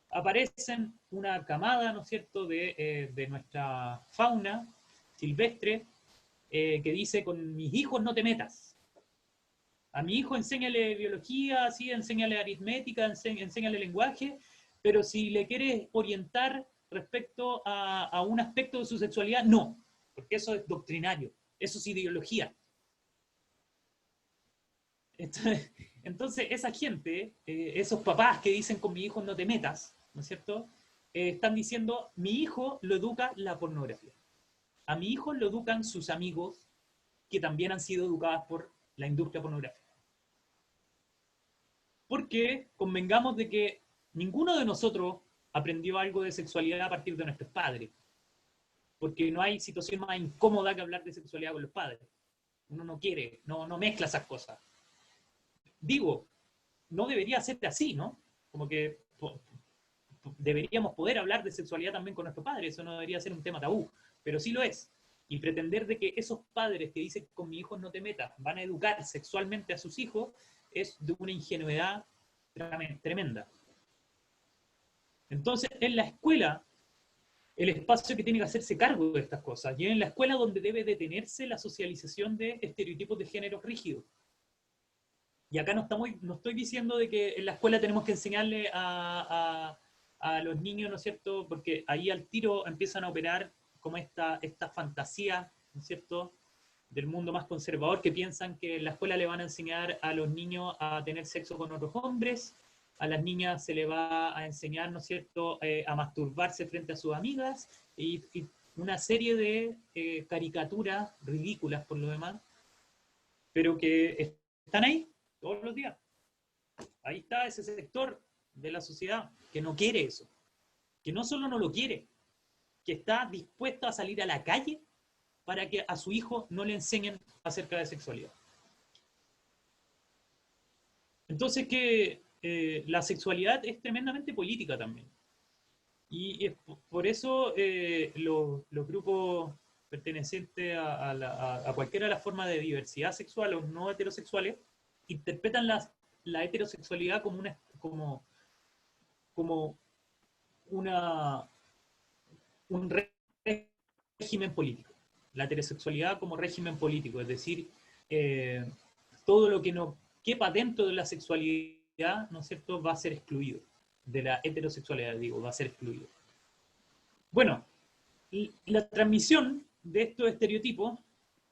aparecen una camada, ¿no es cierto?, de nuestra fauna silvestre, que dice, con mis hijos no te metas. A mi hijo enséñale biología, sí, enséñale aritmética, enséñale lenguaje, pero si le quieres orientar respecto a un aspecto de su sexualidad, no, porque eso es doctrinario, eso es ideología. Entonces esa gente, esos papás que dicen con mi hijo no te metas, ¿no es cierto?, están diciendo, mi hijo lo educa la pornografía. A mi hijo lo educan sus amigos que también han sido educadas por la industria pornográfica. Porque convengamos de que ninguno de nosotros aprendió algo de sexualidad a partir de nuestros padres. Porque no hay situación más incómoda que hablar de sexualidad con los padres. Uno no quiere, no mezcla esas cosas. Digo, no debería ser así, ¿no? Como que deberíamos poder hablar de sexualidad también con nuestros padres, eso no debería ser un tema tabú, pero sí lo es. Y pretender de que esos padres que dicen con mi hijo no te metas van a educar sexualmente a sus hijos es de una ingenuidad tremenda. Entonces, en la escuela, el espacio que tiene que hacerse cargo de estas cosas, y en la escuela donde debe detenerse la socialización de estereotipos de género rígidos. Y acá no estoy diciendo de que en la escuela tenemos que enseñarle a los niños, ¿no es cierto?, porque ahí al tiro empiezan a operar como esta fantasía, ¿no es cierto?, del mundo más conservador, que piensan que en la escuela le van a enseñar a los niños a tener sexo con otros hombres, a las niñas se le va a enseñar, ¿no es cierto?, a masturbarse frente a sus amigas, y una serie de caricaturas ridículas por lo demás, pero que están ahí todos los días. Ahí está ese sector de la sociedad que no quiere eso, que no solo no lo quiere, que está dispuesto a salir a la calle para que a su hijo no le enseñen acerca de sexualidad. Entonces que la sexualidad es tremendamente política también. Y por eso los grupos pertenecientes a cualquiera de las formas de diversidad sexual o no heterosexuales interpretan la heterosexualidad como un régimen político. La heterosexualidad como régimen político, es decir, todo lo que no quepa dentro de la sexualidad, ¿no es cierto?, va a ser excluido. De la heterosexualidad, digo, va a ser excluido. Bueno, la transmisión de estos estereotipos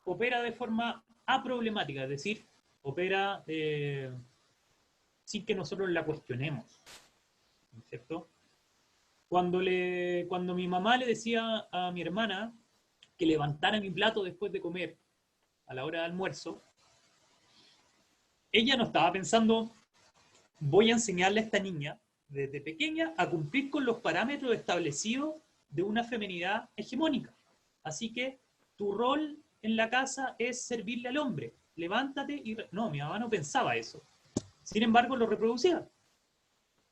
opera de forma aproblemática, es decir, opera sin que nosotros la cuestionemos, ¿no es cierto? Cuando mi mamá le decía a mi hermana que levantara mi plato después de comer, a la hora de almuerzo, ella no estaba pensando, voy a enseñarle a esta niña, desde pequeña, a cumplir con los parámetros establecidos de una feminidad hegemónica. Así que tu rol en la casa es servirle al hombre. Levántate y... No, mi mamá no pensaba eso. Sin embargo, lo reproducía.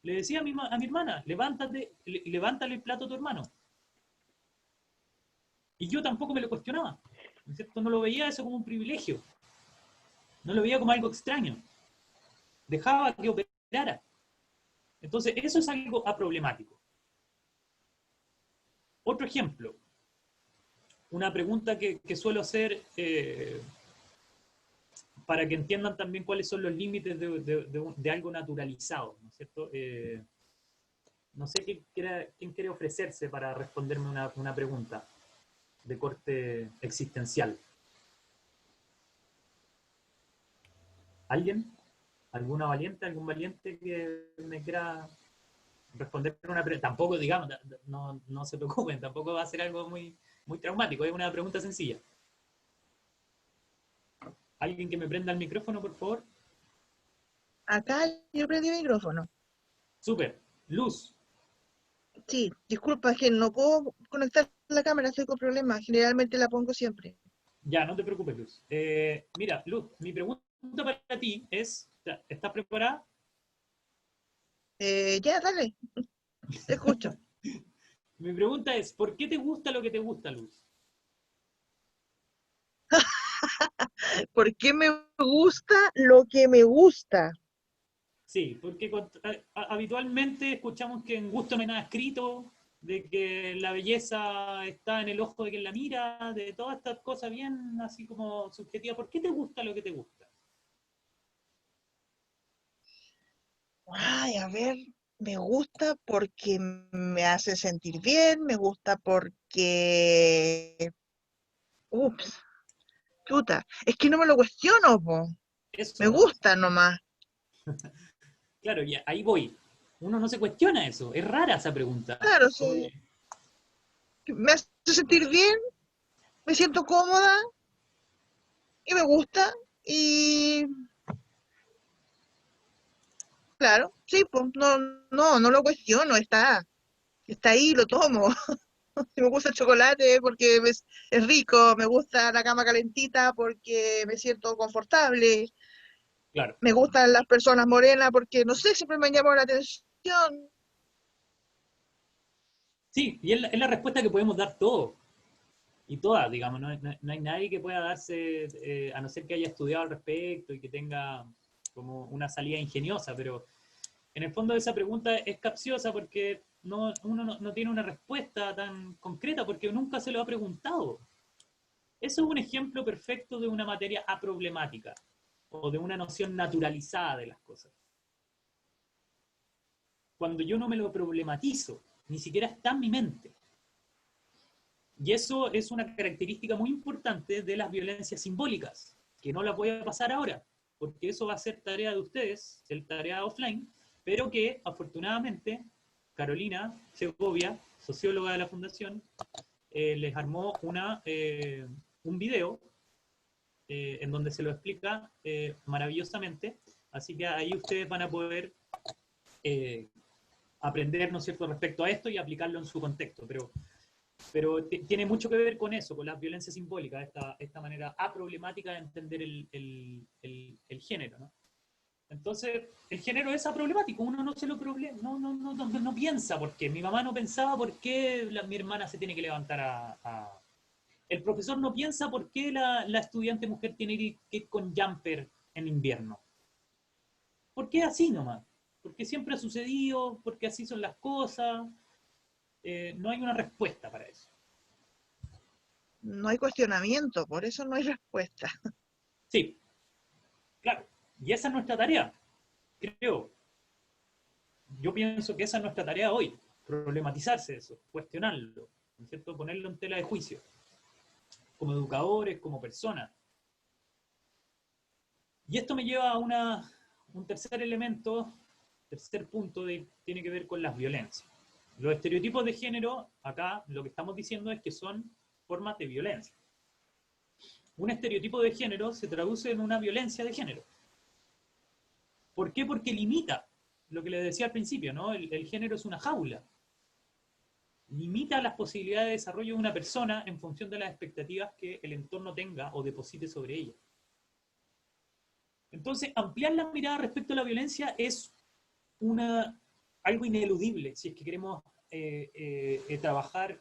Le decía a mi hermana, levántale el plato a tu hermano. Y yo tampoco me lo cuestionaba, ¿no es cierto? No lo veía eso como un privilegio, no lo veía como algo extraño. Dejaba que operara. Entonces, eso es algo aproblemático. Otro ejemplo, una pregunta que suelo hacer para que entiendan también cuáles son los límites de algo naturalizado, ¿no es cierto? No sé quién quiere ofrecerse para responderme una pregunta de corte existencial. ¿Alguien? ¿Alguna valiente? ¿Algún valiente que me quiera responder una pregunta? Tampoco, digamos, no se preocupen, tampoco va a ser algo muy, muy traumático, es una pregunta sencilla. ¿Alguien que me prenda el micrófono, por favor? Acá yo prendí el micrófono. Súper. Luz. Sí, disculpa, es que no puedo conectar la cámara, estoy con problemas. Generalmente la pongo siempre. Ya, no te preocupes, Luz. Mira, Luz, mi pregunta para ti es, ¿estás preparada? Ya, dale, te escucho. Mi pregunta es, ¿por qué te gusta lo que te gusta, Luz? ¿Por qué me gusta lo que me gusta? Sí, porque habitualmente escuchamos que en gusto no hay nada escrito, de que la belleza está en el ojo de quien la mira, de todas estas cosas bien así como subjetivas. ¿Por qué te gusta lo que te gusta? Ay, a ver, me gusta porque me hace sentir bien, me gusta porque... Ups, chuta, es que no me lo cuestiono, po. Me Eso, gusta nomás. claro, ya, ahí voy. Uno no se cuestiona eso, es rara esa pregunta. Claro, Como sí, me hace sentir bien, me siento cómoda y me gusta y claro, sí, pues no lo cuestiono, está ahí, lo tomo. Si me gusta el chocolate porque es rico, me gusta la cama calentita porque me siento confortable, claro. me gustan las personas morenas porque, no sé, siempre me han llamado la atención. Sí, y es la respuesta que podemos dar todos. Y todas, digamos, no hay nadie que pueda darse, a no ser que haya estudiado al respecto y que tenga como una salida ingeniosa, pero en el fondo esa pregunta es capciosa porque uno no tiene una respuesta tan concreta porque nunca se lo ha preguntado. Eso es un ejemplo perfecto de una materia aproblemática o de una noción naturalizada de las cosas. Cuando yo no me lo problematizo, ni siquiera está en mi mente. Y eso es una característica muy importante de las violencias simbólicas, que no las voy a pasar ahora, porque eso va a ser tarea de ustedes, ser tarea offline, pero que afortunadamente Carolina Segovia, socióloga de la Fundación, les armó un video en donde se lo explica maravillosamente, así que ahí ustedes van a poder aprender, ¿no es cierto?, respecto a esto y aplicarlo en su contexto, pero tiene mucho que ver con eso, con las violencias simbólicas, esta manera aproblemática de entender el género, ¿no? Entonces, el género es aproblemático, uno no se lo no piensa por qué. Mi mamá no pensaba por qué mi hermana se tiene que levantar El profesor no piensa por qué la estudiante mujer tiene que ir con jumper en invierno. ¿Por qué así nomás? Porque siempre ha sucedido, porque así son las cosas. No hay una respuesta para eso. No hay cuestionamiento, por eso no hay respuesta. Sí, claro. Y esa es nuestra tarea, creo. Yo pienso que esa es nuestra tarea hoy, problematizarse eso, cuestionarlo, ¿no es cierto? Ponerlo en tela de juicio, como educadores, como personas. Y esto me lleva a un tercer elemento, tercer punto, tiene que ver con las violencias. Los estereotipos de género, acá lo que estamos diciendo es que son formas de violencia. Un estereotipo de género se traduce en una violencia de género. ¿Por qué? Porque limita lo que les decía al principio, ¿no? El género es una jaula. Limita las posibilidades de desarrollo de una persona en función de las expectativas que el entorno tenga o deposite sobre ella. Entonces, ampliar la mirada respecto a la violencia es una algo ineludible si es que queremos trabajar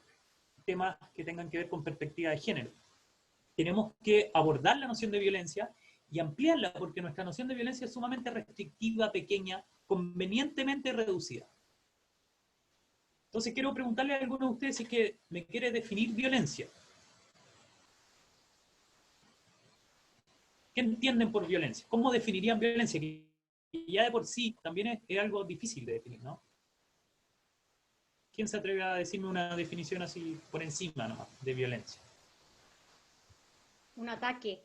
temas que tengan que ver con perspectiva de género. Tenemos que abordar la noción de violencia y ampliarla, porque nuestra noción de violencia es sumamente restrictiva, pequeña, convenientemente reducida. Entonces quiero preguntarle a alguno de ustedes si es que me quiere definir violencia. ¿Qué entienden por violencia? ¿Cómo definirían violencia? Que ya de por sí también es algo difícil de definir, ¿no? ¿Quién se atreve a decirme una definición así por encima nomás de violencia? Un ataque.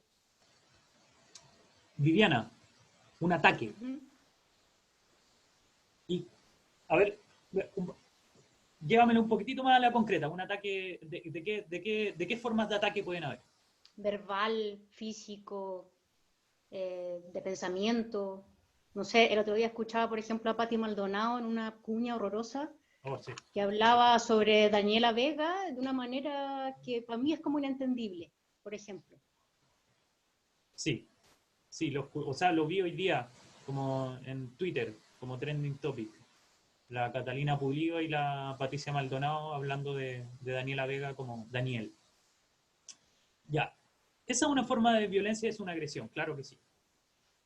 Viviana, un ataque. Y, a ver, llévamelo un poquitito más a la concreta. Un ataque, ¿de qué formas de ataque pueden haber? Verbal, físico, de pensamiento. No sé, el otro día escuchaba, por ejemplo, a Patti Maldonado en una cuña horrorosa, Sí. que hablaba sobre Daniela Vega de una manera que para mí es como inentendible, por ejemplo. Sí, o sea, lo vi hoy día como en Twitter, como trending topic. La Catalina Pulido y la Patricia Maldonado hablando de Daniela Vega como Daniel. Ya, esa es una forma de violencia, es una agresión, claro que sí.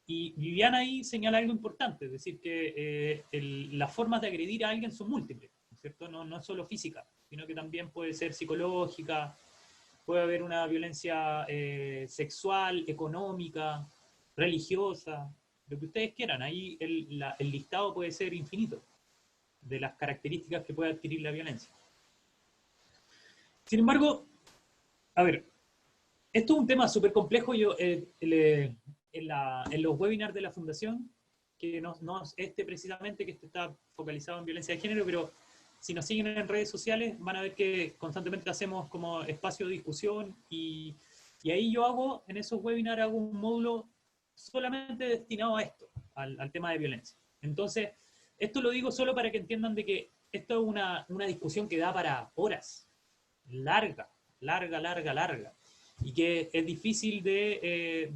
Y Viviana ahí señala algo importante, es decir, que las formas de agredir a alguien son múltiples, ¿no es cierto? No es solo física, sino que también puede ser psicológica, puede haber una violencia sexual, económica, religiosa, lo que ustedes quieran. Ahí el listado puede ser infinito de las características que puede adquirir la violencia. Sin embargo, a ver, esto es un tema súper complejo. Yo, en los webinars de la Fundación, que no es precisamente, que está focalizado en violencia de género, pero si nos siguen en redes sociales van a ver que constantemente hacemos como espacio de discusión y ahí yo hago, en esos webinars hago un módulo solamente destinado a esto, al tema de violencia. Entonces, esto lo digo solo para que entiendan de que esto es una discusión que da para horas, larga, y que es difícil de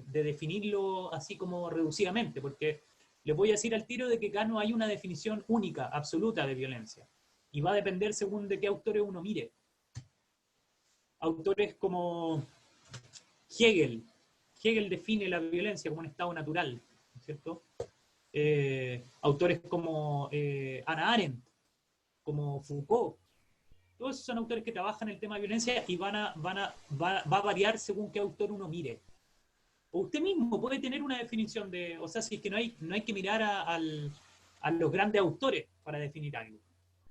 definirlo así como reducidamente, porque les voy a decir al tiro de que acá no hay una definición única, absoluta de violencia, y va a depender según de qué autores uno mire. Autores como Hegel define la violencia como un estado natural, ¿no es cierto? Autores como Hannah Arendt, como Foucault, todos esos son autores que trabajan el tema de violencia y va a variar según qué autor uno mire. O usted mismo puede tener una definición de, o sea, si es que no hay que mirar a los grandes autores para definir algo.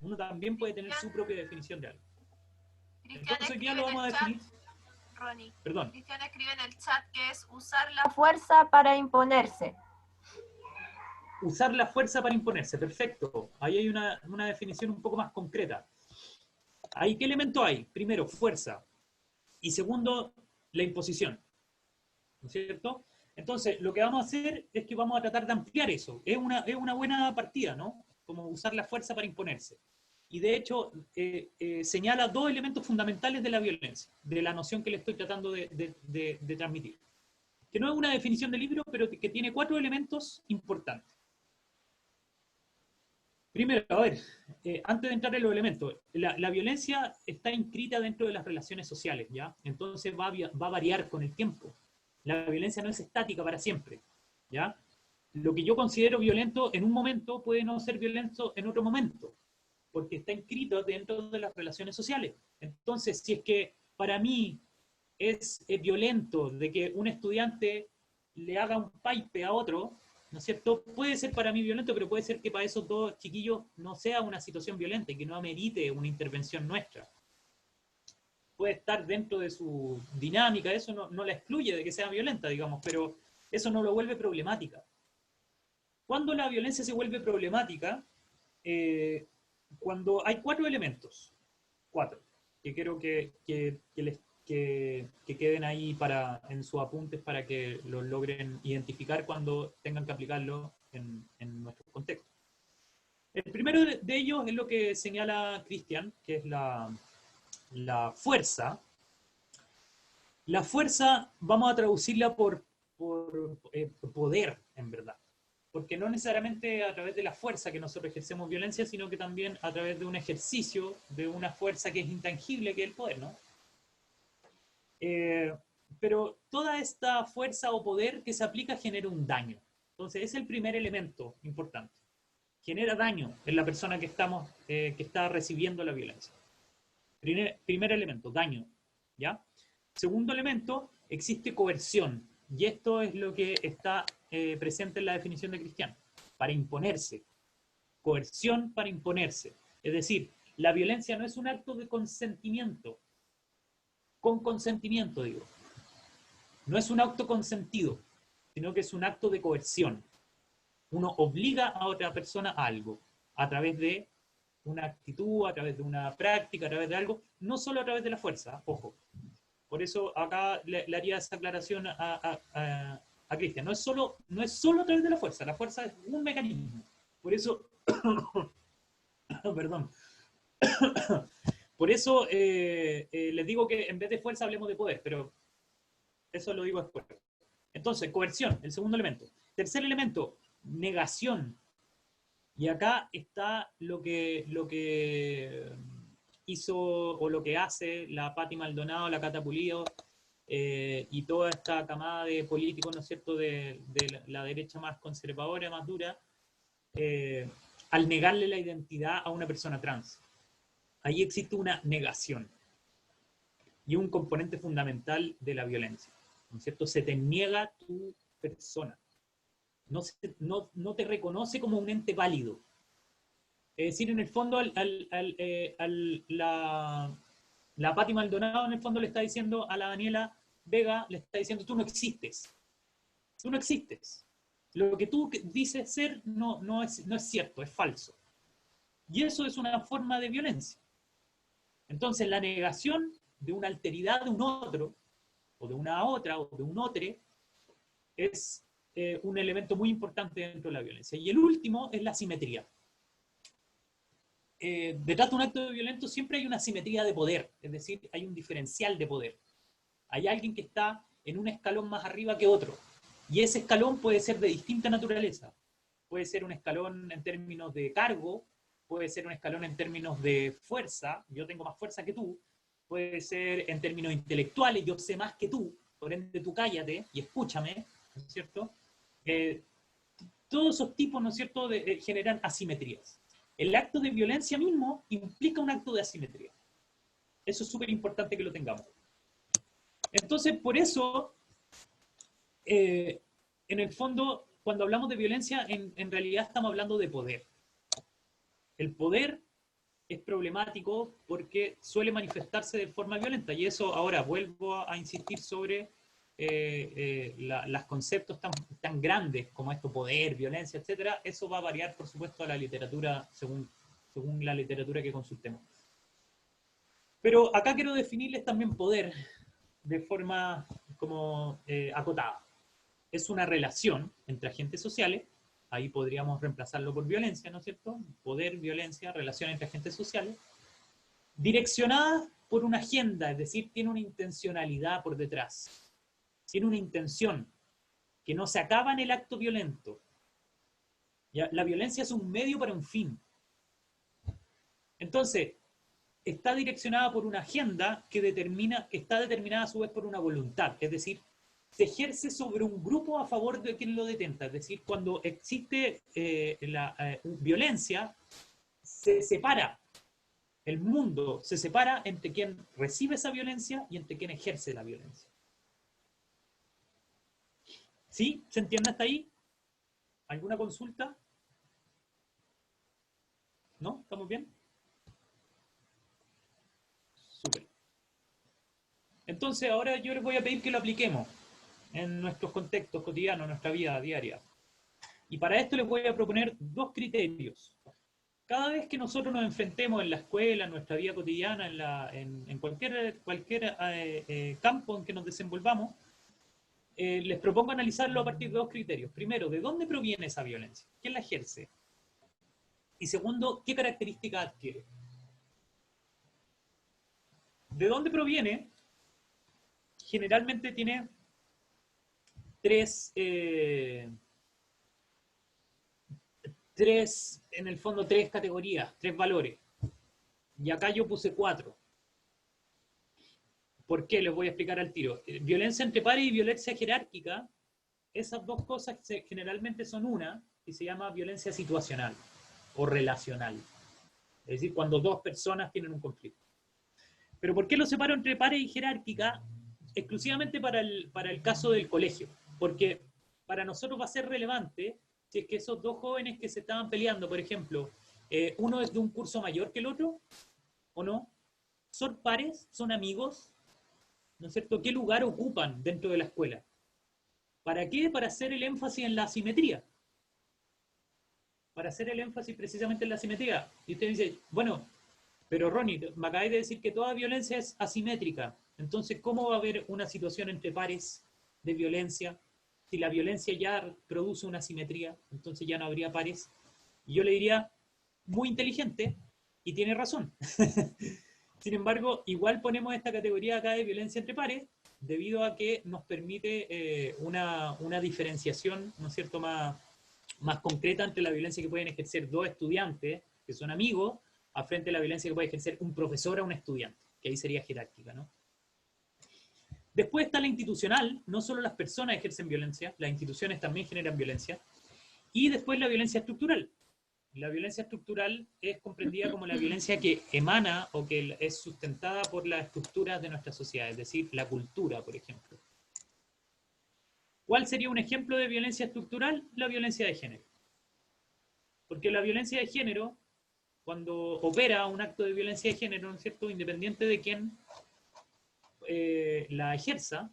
Uno también puede tener su propia definición de algo. Entonces hoy día lo vamos a definir. Ronnie, Perdón. Cristian escribe en el chat que es usar la fuerza para imponerse. Usar la fuerza para imponerse, perfecto. Ahí hay una definición un poco más concreta. ¿Ahí qué elemento hay? Primero, fuerza. Y segundo, la imposición. ¿No es cierto? Entonces, lo que vamos a hacer es que vamos a tratar de ampliar eso. Es una buena partida, ¿no? Como usar la fuerza para imponerse. Y de hecho, señala dos elementos fundamentales de la violencia, de la noción que le estoy tratando de transmitir. Que no es una definición del libro, pero que tiene 4 elementos importantes. Primero, a ver, antes de entrar en los elementos, la violencia está inscrita dentro de las relaciones sociales, ¿ya? Entonces va a variar con el tiempo. La violencia no es estática para siempre, ¿ya? Lo que yo considero violento en un momento puede no ser violento en otro momento, porque está inscrito dentro de las relaciones sociales. Entonces, si es que para mí es violento de que un estudiante le haga un pipe a otro, ¿no es cierto? Puede ser para mí violento, pero puede ser que para esos dos chiquillos no sea una situación violenta y que no amerite una intervención nuestra. Puede estar dentro de su dinámica, eso no la excluye de que sea violenta, digamos, pero eso no lo vuelve problemática. ¿Cuándo la violencia se vuelve problemática? Cuando hay 4 elementos, 4, que quiero que queden ahí en sus apuntes para que los logren identificar cuando tengan que aplicarlo en nuestro contexto. El primero de ellos es lo que señala Cristian, que es la fuerza. La fuerza vamos a traducirla por poder, en verdad. porque no necesariamente a través de la fuerza que nosotros ejercemos violencia, sino que también a través de un ejercicio de una fuerza que es intangible, que es el poder, ¿no? Pero toda esta fuerza o poder que se aplica genera un daño. Entonces, es el primer elemento importante. Genera daño en la persona que está recibiendo la violencia. Primer elemento, daño, ¿ya? Segundo elemento, existe coerción. Y esto es lo que está presente en la definición de cristiano. Para imponerse. Coerción para imponerse. Es decir, la violencia no es un acto de consentimiento. Con consentimiento, digo. No es un acto consentido, sino que es un acto de coerción. Uno obliga a otra persona a algo, a través de una actitud, a través de una práctica, a través de algo, no solo a través de la fuerza, ojo. Por eso acá le haría esa aclaración a Cristian. No es solo a través de la fuerza es un mecanismo. Por eso, perdón, por eso les digo que en vez de fuerza hablemos de poder, pero eso lo digo después. Entonces, coerción, el segundo elemento. Tercer elemento, negación. Y acá está lo que hizo o lo que hace la Pati Maldonado, la Cata Pulido y toda esta camada de políticos, ¿no es cierto?, de la derecha más conservadora, más dura, al negarle la identidad a una persona trans. Ahí existe una negación y un componente fundamental de la violencia, ¿no es cierto? Se te niega tu persona. No te reconoce como un ente válido. Es decir, en el fondo, la Pati Maldonado en el fondo le está diciendo a la Daniela Vega, le está diciendo, tú no existes. Tú no existes. Lo que tú dices ser no es cierto, es falso. Y eso es una forma de violencia. Entonces, la negación de una alteridad de un otro, o de una otra, o de un otre, es un elemento muy importante dentro de la violencia. Y el último es la simetría. Detrás de un acto violento siempre hay una simetría de poder, es decir, hay un diferencial de poder. Hay alguien que está en un escalón más arriba que otro, y ese escalón puede ser de distinta naturaleza. Puede ser un escalón en términos de cargo, puede ser un escalón en términos de fuerza, yo tengo más fuerza que tú, puede ser en términos intelectuales, yo sé más que tú, por ende tú cállate y escúchame, ¿no es cierto? Todos esos tipos, ¿no es cierto?, generan asimetrías. El acto de violencia mismo implica un acto de asimetría. Eso es súper importante que lo tengamos. Entonces, por eso, en el fondo, cuando hablamos de violencia, en realidad estamos hablando de poder. El poder es problemático porque suele manifestarse de forma violenta. Y eso, ahora, vuelvo a insistir sobre los conceptos tan grandes como esto, poder, violencia, etcétera. Eso va a variar, por supuesto, a la literatura, según la literatura que consultemos. Pero acá quiero definirles también poder de forma como acotada. Es una relación entre agentes sociales, ahí podríamos reemplazarlo por violencia, ¿no es cierto? Poder, violencia, relación entre agentes sociales, direccionada por una agenda, es decir, tiene una intencionalidad por detrás. Tiene una intención que no se acaba en el acto violento. ¿Ya? La violencia es un medio para un fin. Entonces, está direccionada por una agenda que está determinada a su vez por una voluntad, es decir, se ejerce sobre un grupo a favor de quien lo detenta, es decir, cuando existe violencia, se separa, el mundo se separa entre quien recibe esa violencia y entre quien ejerce la violencia. ¿Sí? ¿Se entiende hasta ahí? ¿Alguna consulta? ¿No? ¿Estamos bien? Súper. Entonces, ahora yo les voy a pedir que lo apliquemos en nuestros contextos cotidianos, en nuestra vida diaria. Y para esto les voy a proponer dos criterios. Cada vez que nosotros nos enfrentemos en la escuela, en nuestra vida cotidiana, en cualquier campo en que nos desenvolvamos, les propongo analizarlo a partir de dos criterios. Primero, ¿de dónde proviene esa violencia? ¿Quién la ejerce? Y segundo, ¿qué características adquiere? ¿De dónde proviene? Generalmente tiene tres en el fondo, tres categorías, tres valores. Y acá yo puse 4. ¿Por qué? Les voy a explicar al tiro. Violencia entre pares y violencia jerárquica, esas dos cosas generalmente son una, y se llama violencia situacional o relacional. Es decir, cuando dos personas tienen un conflicto. Pero ¿por qué lo separo entre pares y jerárquica? Exclusivamente para el caso del colegio. Porque para nosotros va a ser relevante si es que esos dos jóvenes que se estaban peleando, por ejemplo, uno es de un curso mayor que el otro, ¿o no? ¿Son pares? ¿Son amigos? ¿No es cierto? ¿Qué lugar ocupan dentro de la escuela? ¿Para qué? Para hacer el énfasis en la asimetría. Para hacer el énfasis precisamente en la asimetría. Y usted dice, bueno, pero Ronnie, me acabáis de decir que toda violencia es asimétrica. Entonces, ¿cómo va a haber una situación entre pares de violencia? Si la violencia ya produce una asimetría, entonces ya no habría pares. Y yo le diría, muy inteligente, y tiene razón. Sin embargo, igual ponemos esta categoría acá de violencia entre pares, debido a que nos permite una diferenciación, ¿no es cierto?, más concreta entre la violencia que pueden ejercer dos estudiantes, que son amigos, a frente a la violencia que puede ejercer un profesor a un estudiante, que ahí sería jerárquica, ¿no? Después está la institucional, no solo las personas ejercen violencia, las instituciones también generan violencia. Y después la violencia estructural. La violencia estructural es comprendida como la violencia que emana o que es sustentada por las estructuras de nuestra sociedad, es decir, la cultura, por ejemplo. ¿Cuál sería un ejemplo de violencia estructural? La violencia de género. Porque la violencia de género, cuando opera un acto de violencia de género, ¿no es cierto?, independiente de quién la ejerza,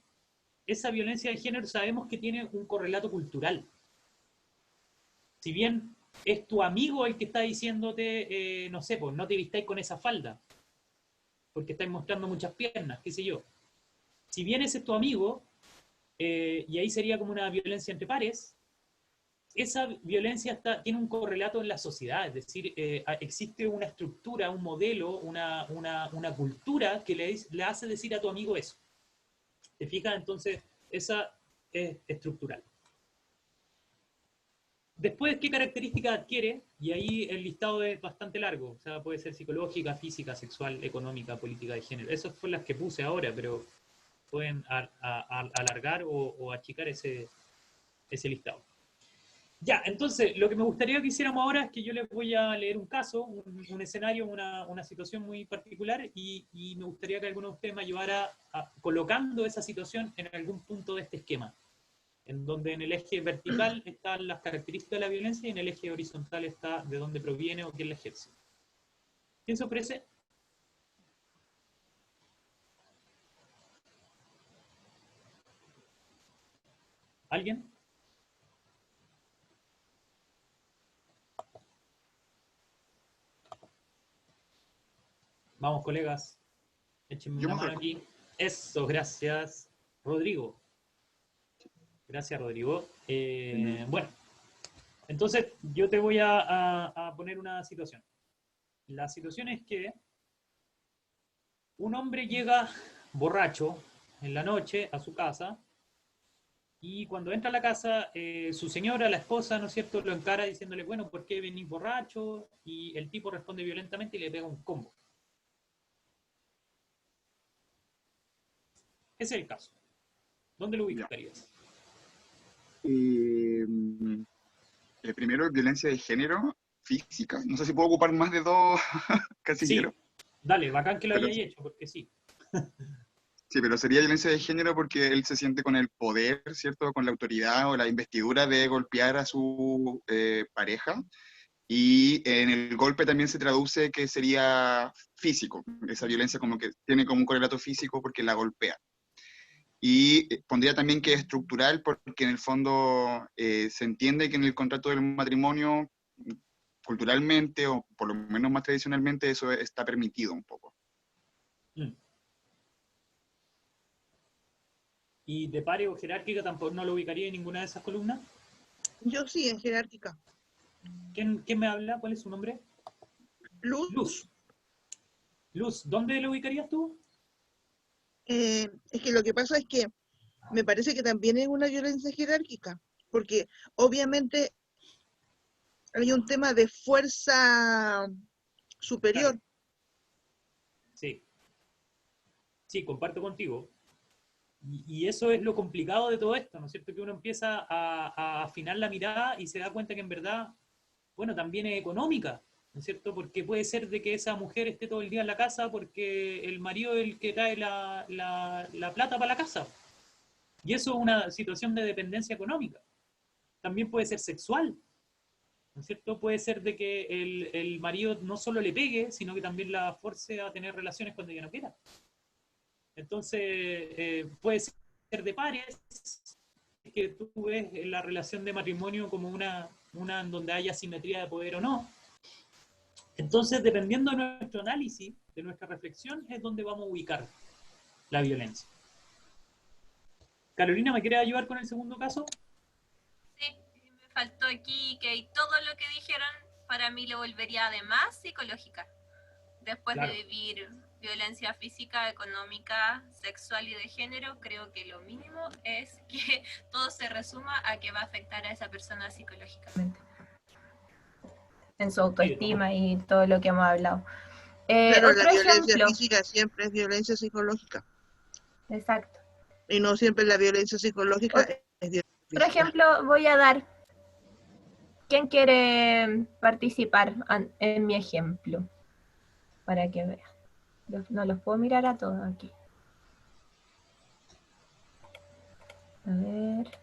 esa violencia de género sabemos que tiene un correlato cultural. Si bien es tu amigo el que está diciéndote, no sé, pues no te vistáis con esa falda, porque estáis mostrando muchas piernas, qué sé yo. Si bien ese es tu amigo, y ahí sería como una violencia entre pares, esa violencia tiene un correlato en la sociedad, es decir, existe una estructura, un modelo, una cultura que le hace decir a tu amigo eso. ¿Te fijas? Entonces, esa es estructural. Después, ¿qué características adquiere? Y ahí el listado es bastante largo. O sea, puede ser psicológica, física, sexual, económica, política de género. Esas fueron las que puse ahora, pero pueden alargar o achicar ese listado. Ya, entonces, lo que me gustaría que hiciéramos ahora es que yo les voy a leer un caso, un escenario, una situación muy particular, y me gustaría que alguno de ustedes me ayudara colocando esa situación en algún punto de este esquema, en donde en el eje vertical están las características de la violencia y en el eje horizontal está de dónde proviene o quién la ejerce. ¿Quién se ofrece? ¿Alguien? Vamos, colegas. Échenme una mano aquí. Eso, gracias. Rodrigo. Gracias, Rodrigo. Bueno, entonces yo te voy a poner una situación. La situación es que un hombre llega borracho en la noche a su casa y cuando entra a la casa, su señora, la esposa, ¿no es cierto?, lo encara diciéndole, bueno, ¿por qué venís borracho? Y el tipo responde violentamente y le pega un combo. Ese es el caso. ¿Dónde lo ubicarías? Primero, violencia de género física. No sé si puedo ocupar más de dos casilleros. Sí, dale, bacán que lo hayáis hecho, porque sí. Sí, pero sería violencia de género porque él se siente con el poder, ¿cierto? Con la autoridad o la investidura de golpear a su pareja. Y en el golpe también se traduce que sería físico. Esa violencia como que tiene como un correlato físico porque la golpea. Y pondría también que es estructural porque en el fondo se entiende que en el contrato del matrimonio, culturalmente, o por lo menos más tradicionalmente, eso está permitido un poco. ¿Y de pare o jerárquica tampoco no lo ubicaría en ninguna de esas columnas? Yo sí, en jerárquica. ¿Quién me habla? ¿Cuál es su nombre? Luz. Luz. Luz, ¿dónde lo ubicarías tú? Es que lo que pasa es que me parece que también es una violencia jerárquica, porque obviamente hay un tema de fuerza superior. Claro, sí, sí, comparto contigo. Y eso es lo complicado de todo esto, ¿no es cierto? Que uno empieza a afinar la mirada y se da cuenta que en verdad, bueno, también es económica, ¿no es cierto? Porque puede ser de que esa mujer esté todo el día en la casa porque el marido es el que trae la plata para la casa. Y eso es una situación de dependencia económica. También puede ser sexual, ¿no es cierto? Puede ser de que el marido no solo le pegue, sino que también la force a tener relaciones cuando ella no quiera. Entonces, puede ser de pares, que tú ves la relación de matrimonio como una en donde haya simetría de poder o no. Entonces, dependiendo de nuestro análisis, de nuestra reflexión, es donde vamos a ubicar la violencia. Carolina, ¿me quieres ayudar con el segundo caso? Sí, me faltó aquí que todo lo que dijeron para mí lo volvería además psicológica. Después Claro. de vivir violencia física, económica, sexual y de género, creo que lo mínimo es que todo se resuma a que va a afectar a esa persona psicológicamente. En su autoestima y todo lo que hemos hablado. Pero Otro la violencia ejemplo. física siempre es violencia psicológica. Exacto. Y no siempre la violencia psicológica es violencia Otro física. ejemplo voy a dar. ¿Quién quiere participar en mi ejemplo? Para que vean. No los puedo mirar a todos aquí. A ver.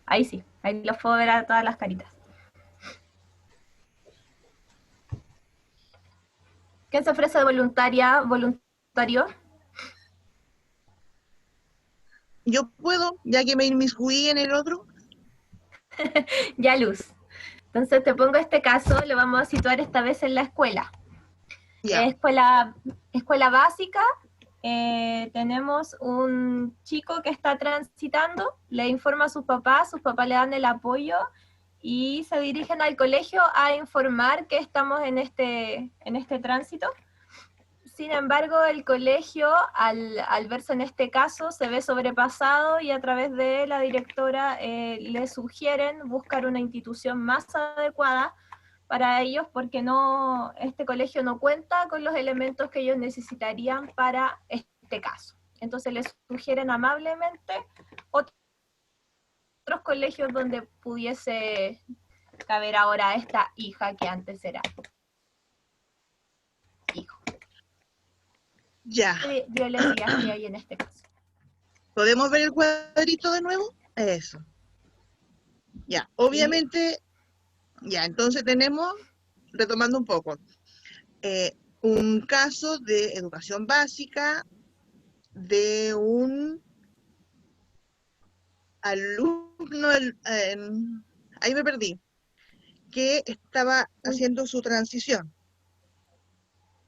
Ahí sí, ahí los puedo ver a todas las caritas. ¿Quién se ofrece de voluntario? Yo puedo, ya que me inmiscuí en el otro. Ya, Luz. Entonces te pongo este caso, lo vamos a situar esta vez en la escuela. Ya. Escuela básica. Tenemos un chico que está transitando, le informa a sus papás le dan el apoyo y se dirigen al colegio a informar que estamos en este tránsito. Sin embargo, el colegio, al verse en este caso, se ve sobrepasado y a través de la directora le sugieren buscar una institución más adecuada para ellos porque este colegio no cuenta con los elementos que ellos necesitarían para este caso. Entonces les sugieren amablemente otros colegios donde pudiese caber ahora esta hija que antes era hijo. Ya. ¿Qué violencia que hay en este caso? ¿Podemos ver el cuadrito de nuevo? Eso. Ya, obviamente, ya, entonces tenemos, retomando un poco, un caso de educación básica de un alumno, ahí me perdí, que estaba haciendo su transición,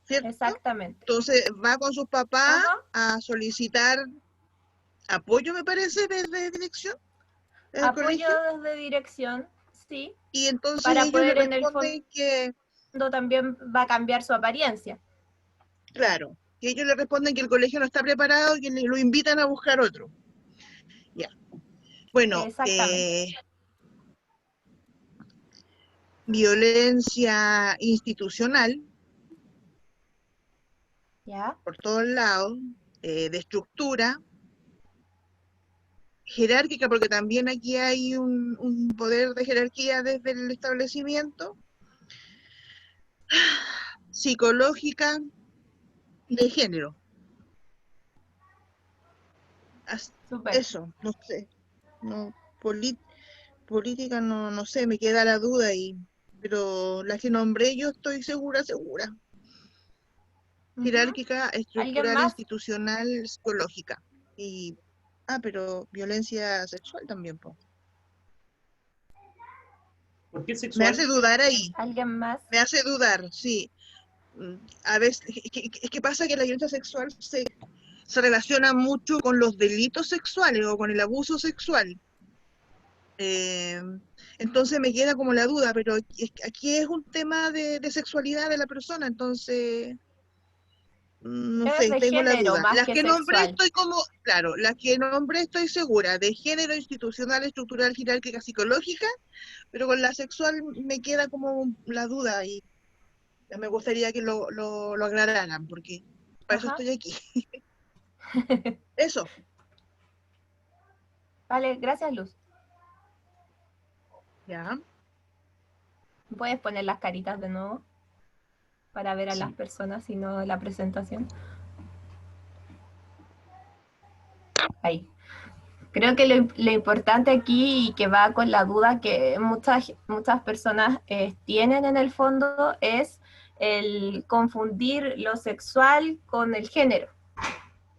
¿cierto? Exactamente. Entonces va con sus papás Ajá. a solicitar apoyo, me parece, desde dirección, desde el Apoyo colegio. desde dirección, sí. Y entonces Para ellos le poder en el responden que, fondo también va a cambiar su apariencia. claro, que ellos le responden que el colegio no está preparado y que lo invitan a buscar otro. Ya. Bueno, Exactamente. violencia institucional, ¿Ya? por todos lados, de estructura, jerárquica, porque también aquí hay un poder de jerarquía desde el establecimiento, psicológica, de género. Súper. Eso, no sé, no, política no sé, me queda la duda pero la que nombré yo estoy segura. Jerárquica, ¿Alguien estructural, más? institucional, psicológica. Pero violencia sexual también, po. ¿Por qué Me sexual? hace dudar ahí. ¿Alguien más? Me hace dudar, sí. A veces, es que pasa que la violencia sexual se relaciona mucho con los delitos sexuales o con el abuso sexual. Entonces me queda como la duda, pero aquí es un tema de sexualidad de la persona, entonces No Es sé, de tengo la género duda. más Las que que nombré sexual. estoy como, claro, las que nombré estoy segura, de género, institucional, estructural, jerárquica, psicológica, pero con la sexual me queda como la duda y me gustaría que lo aclararan, porque para eso Ajá. estoy aquí. Eso, Vale, gracias, Luz. ya. ¿Puedes poner las caritas de nuevo para ver a las Sí. personas y no la presentación? Ahí. Creo que lo importante aquí y que va con la duda que muchas personas tienen en el fondo es el confundir lo sexual con el género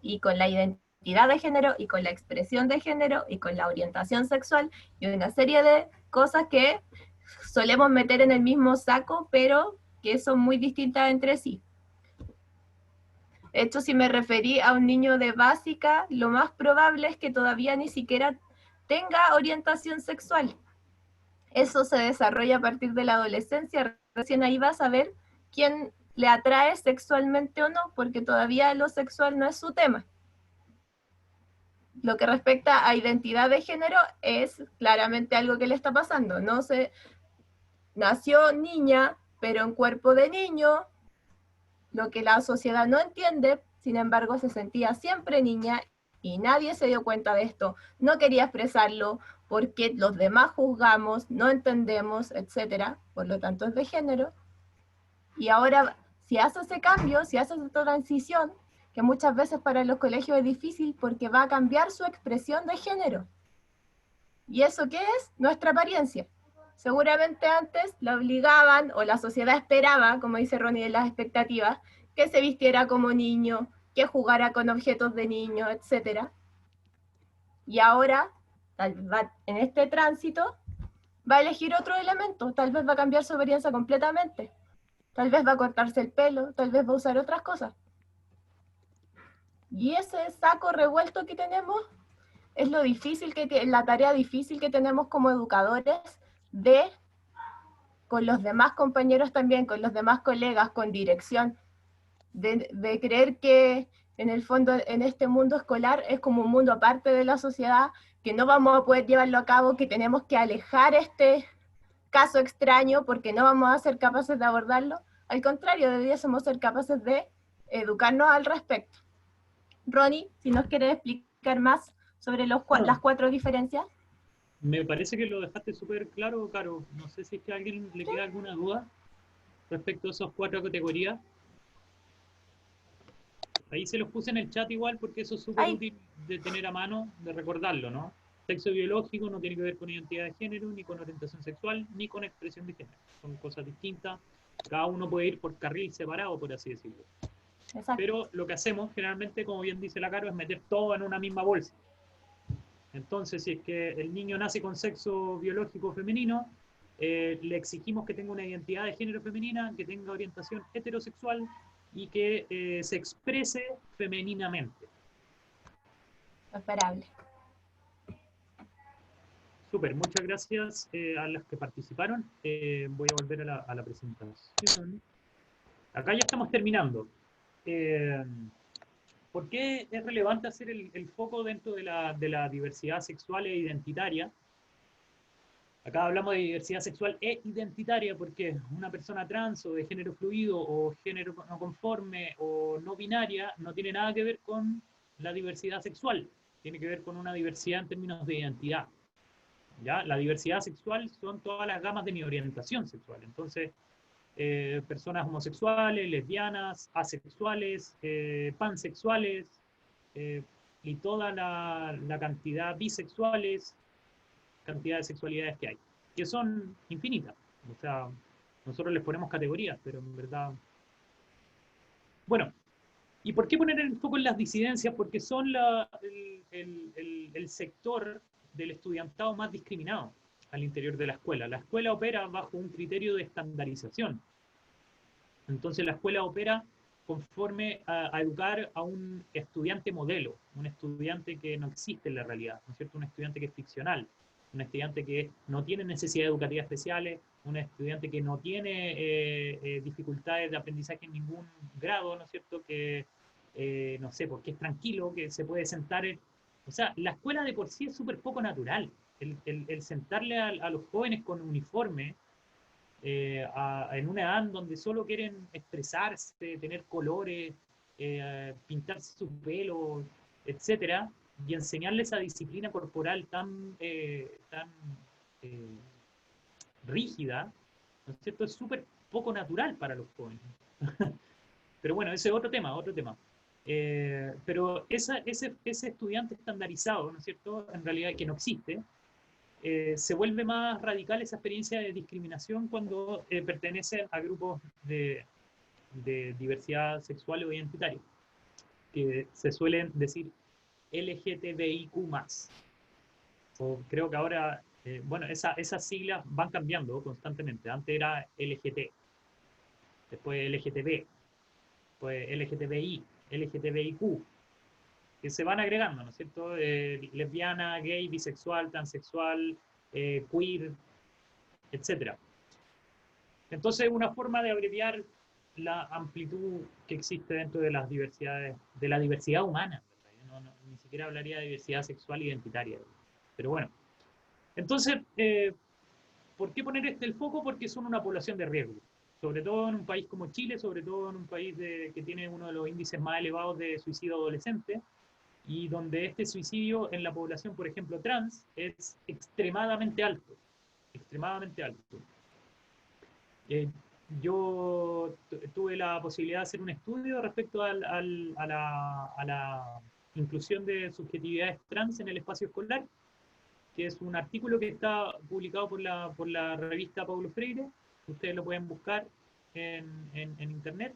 y con la identidad de género y con la expresión de género y con la orientación sexual y una serie de cosas que solemos meter en el mismo saco, pero que son muy distintas entre sí. De hecho, si me referí a un niño de básica, lo más probable es que todavía ni siquiera tenga orientación sexual. Eso se desarrolla a partir de la adolescencia. Recién ahí vas a ver quién le atrae sexualmente o no, porque todavía lo sexual no es su tema. Lo que respecta a identidad de género es claramente algo que le está pasando. No se nació niña, pero en cuerpo de niño, lo que la sociedad no entiende, sin embargo, se sentía siempre niña y nadie se dio cuenta de esto, no quería expresarlo porque los demás juzgamos, no entendemos, etcétera. Por lo tanto, es de género. Y ahora, si hace ese cambio, si hace esta transición, que muchas veces para los colegios es difícil porque va a cambiar su expresión de género. ¿Y eso qué es? Nuestra apariencia. Seguramente antes la obligaban, o la sociedad esperaba, como dice Ronnie, de las expectativas, que se vistiera como niño, que jugara con objetos de niño, etc. Y ahora, en este tránsito, va a elegir otro elemento, tal vez va a cambiar su apariencia completamente, tal vez va a cortarse el pelo, tal vez va a usar otras cosas. Y ese saco revuelto que tenemos es lo difícil la tarea difícil que tenemos como educadores de, con los demás compañeros también, con los demás colegas, con dirección, de creer que en el fondo en este mundo escolar es como un mundo aparte de la sociedad, que no vamos a poder llevarlo a cabo, que tenemos que alejar este caso extraño porque no vamos a ser capaces de abordarlo. Al contrario, deberíamos ser capaces de educarnos al respecto. Ronnie, si nos quieres explicar más sobre las 4 diferencias. Me parece que lo dejaste súper claro, Caro. No sé si es que a alguien le queda alguna duda respecto a esas 4 categorías. Ahí se los puse en el chat igual porque eso es súper útil de tener a mano, de recordarlo, ¿no? Sexo biológico no tiene que ver con identidad de género, ni con orientación sexual, ni con expresión de género. Son cosas distintas. Cada uno puede ir por carril separado, por así decirlo. Exacto. Pero lo que hacemos generalmente, como bien dice la Caro, es meter todo en una misma bolsa. Entonces, si es que el niño nace con sexo biológico femenino, le exigimos que tenga una identidad de género femenina, que tenga orientación heterosexual y que se exprese femeninamente. Esperable. Súper, muchas gracias a los que participaron. Voy a volver a la presentación. Acá ya estamos terminando. ¿Por qué es relevante hacer el foco dentro de la diversidad sexual e identitaria? Acá hablamos de diversidad sexual e identitaria porque una persona trans o de género fluido o género no conforme o no binaria no tiene nada que ver con la diversidad sexual. Tiene que ver con una diversidad en términos de identidad. ¿Ya? La diversidad sexual son todas las gamas de mi orientación sexual. Entonces, personas homosexuales, lesbianas, asexuales, pansexuales y toda la cantidad bisexuales, cantidad de sexualidades que hay, que son infinitas. O sea, nosotros les ponemos categorías, pero en verdad... Bueno, ¿y por qué poner el foco en las disidencias? Porque son el sector del estudiantado más discriminado al interior de la escuela. La escuela opera bajo un criterio de estandarización. Entonces la escuela opera conforme a educar a un estudiante modelo, un estudiante que no existe en la realidad, ¿no es cierto? Un estudiante que es ficcional. un estudiante que no tiene necesidades educativas especiales, un estudiante que no tiene dificultades de aprendizaje en ningún grado, ¿no es cierto? Que, no sé, porque es tranquilo, que se puede sentar en... O sea, la escuela de por sí es súper poco natural. El sentarle a los jóvenes con uniforme, en una edad donde solo quieren expresarse, tener colores, pintarse su pelo, etcétera, y enseñarles esa disciplina corporal tan, tan rígida, ¿no es cierto? Es súper poco natural para los jóvenes. Pero bueno, ese es otro tema, otro tema. Pero ese estudiante estandarizado, ¿no es cierto? En realidad que no existe, se vuelve más radical esa experiencia de discriminación cuando pertenece a grupos de diversidad sexual o identitaria, que se suelen decir LGTBIQ+. O creo que ahora, bueno, esas siglas van cambiando constantemente. Antes era LGT, después LGTB, después LGTBI, LGTBIQ, que se van agregando, ¿no es cierto? Lesbiana, gay, bisexual, transexual, queer, etc. Entonces, una forma de abreviar la amplitud que existe dentro de las diversidades, de la diversidad humana, ni siquiera hablaría de diversidad sexual identitaria. Pero bueno, entonces, ¿por qué poner el foco? Porque son una población de riesgo, sobre todo en un país como Chile, sobre todo en un país que tiene uno de los índices más elevados de suicidio adolescente, y donde este suicidio en la población, por ejemplo, trans, es extremadamente alto, extremadamente alto. Yo tuve la posibilidad de hacer un estudio respecto a la inclusión de subjetividades trans en el espacio escolar, que es un artículo que está publicado por la revista Paulo Freire. Ustedes lo pueden buscar en internet.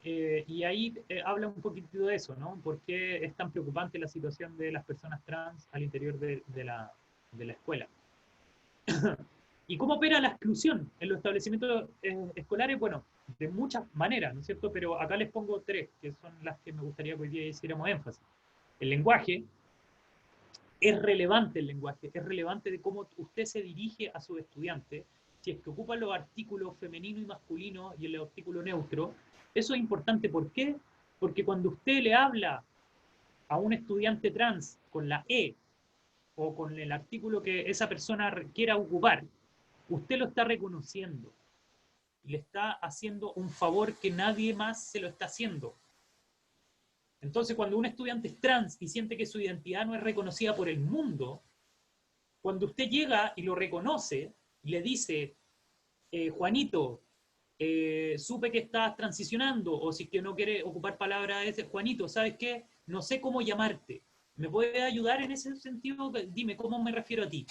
Y ahí habla un poquito de eso, ¿no? ¿Por qué es tan preocupante la situación de las personas trans al interior de la escuela? ¿Y cómo opera la exclusión en los establecimientos escolares? Bueno, de muchas maneras, ¿no es cierto? Pero acá les pongo tres, que son las que me gustaría que hoy día hiciéramos énfasis. El lenguaje. Es relevante el lenguaje, es relevante de cómo usted se dirige a sus estudiantes. Si es que ocupa los artículos femenino y masculino y el artículo neutro, eso es importante. ¿Por qué? Porque cuando usted le habla a un estudiante trans con la E o con el artículo que esa persona quiera ocupar, usted lo está reconociendo y le está haciendo un favor que nadie más se lo está haciendo. Entonces, cuando un estudiante es trans y siente que su identidad no es reconocida por el mundo, cuando usted llega y lo reconoce y le dice, Juanito, supe que estás transicionando, o si es que no quiere ocupar palabras, Juanito, ¿sabes qué? No sé cómo llamarte. ¿Me puede ayudar en ese sentido? Dime, ¿cómo me refiero a ti?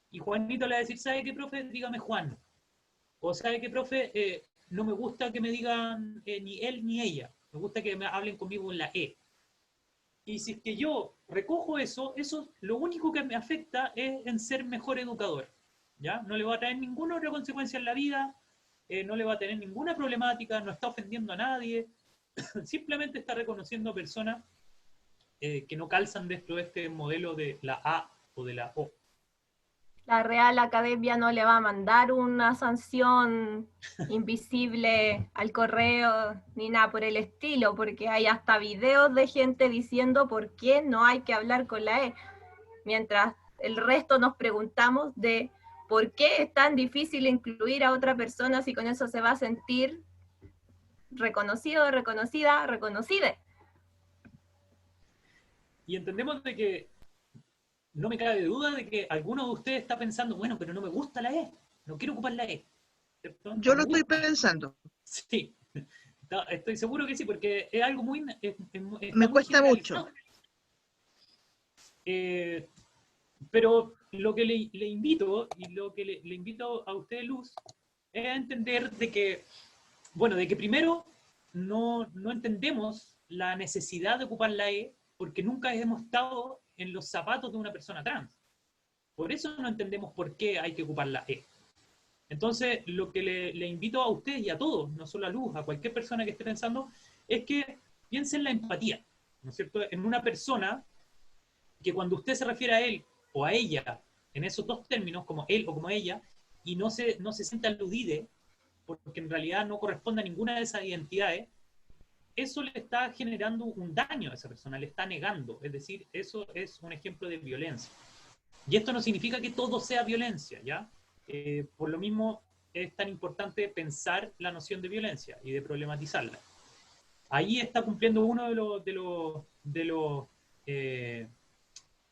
Y Juanito le va a decir, ¿sabe qué, profe? Dígame Juan. O ¿sabe qué, profe? No me gusta que me digan ni él ni ella. Me gusta que me hablen conmigo en la E. Y si es que yo recojo eso lo único que me afecta es en ser mejor educador. ¿Ya? No le va a traer ninguna otra consecuencia en la vida, no le va a tener ninguna problemática, no está ofendiendo a nadie, simplemente está reconociendo personas que no calzan dentro de este modelo de la A o de la O. La Real Academia no le va a mandar una sanción invisible al correo ni nada por el estilo, porque hay hasta videos de gente diciendo por qué no hay que hablar con la E, mientras el resto nos preguntamos de por qué es tan difícil incluir a otra persona si con eso se va a sentir reconocido, reconocida, reconocida. Y entendemos de que no me cabe duda de que alguno de ustedes está pensando, bueno, pero no me gusta la E, no quiero ocupar la E. ¿Cierto? Yo lo estoy pensando. Sí, estoy seguro que sí, porque es algo muy... Me cuesta mucho. Pero lo que le invito, y lo que le invito a usted, Luz, es a entender de que, bueno, de que primero no entendemos la necesidad de ocupar la E, porque nunca hemos estado en los zapatos de una persona trans. Por eso no entendemos por qué hay que ocupar la E. Entonces, lo que le invito a usted y a todos, no solo a Luz, a cualquier persona que esté pensando, es que piense en la empatía, ¿no es cierto? En una persona que cuando usted se refiere a él o a ella en esos dos términos, como él o como ella, y no se siente aludide, porque en realidad no corresponde a ninguna de esas identidades, eso le está generando un daño a esa persona, le está negando. Es decir, eso es un ejemplo de violencia. Y esto no significa que todo sea violencia, ¿ya? Por lo mismo es tan importante pensar la noción de violencia y de problematizarla. Ahí está cumpliendo uno de los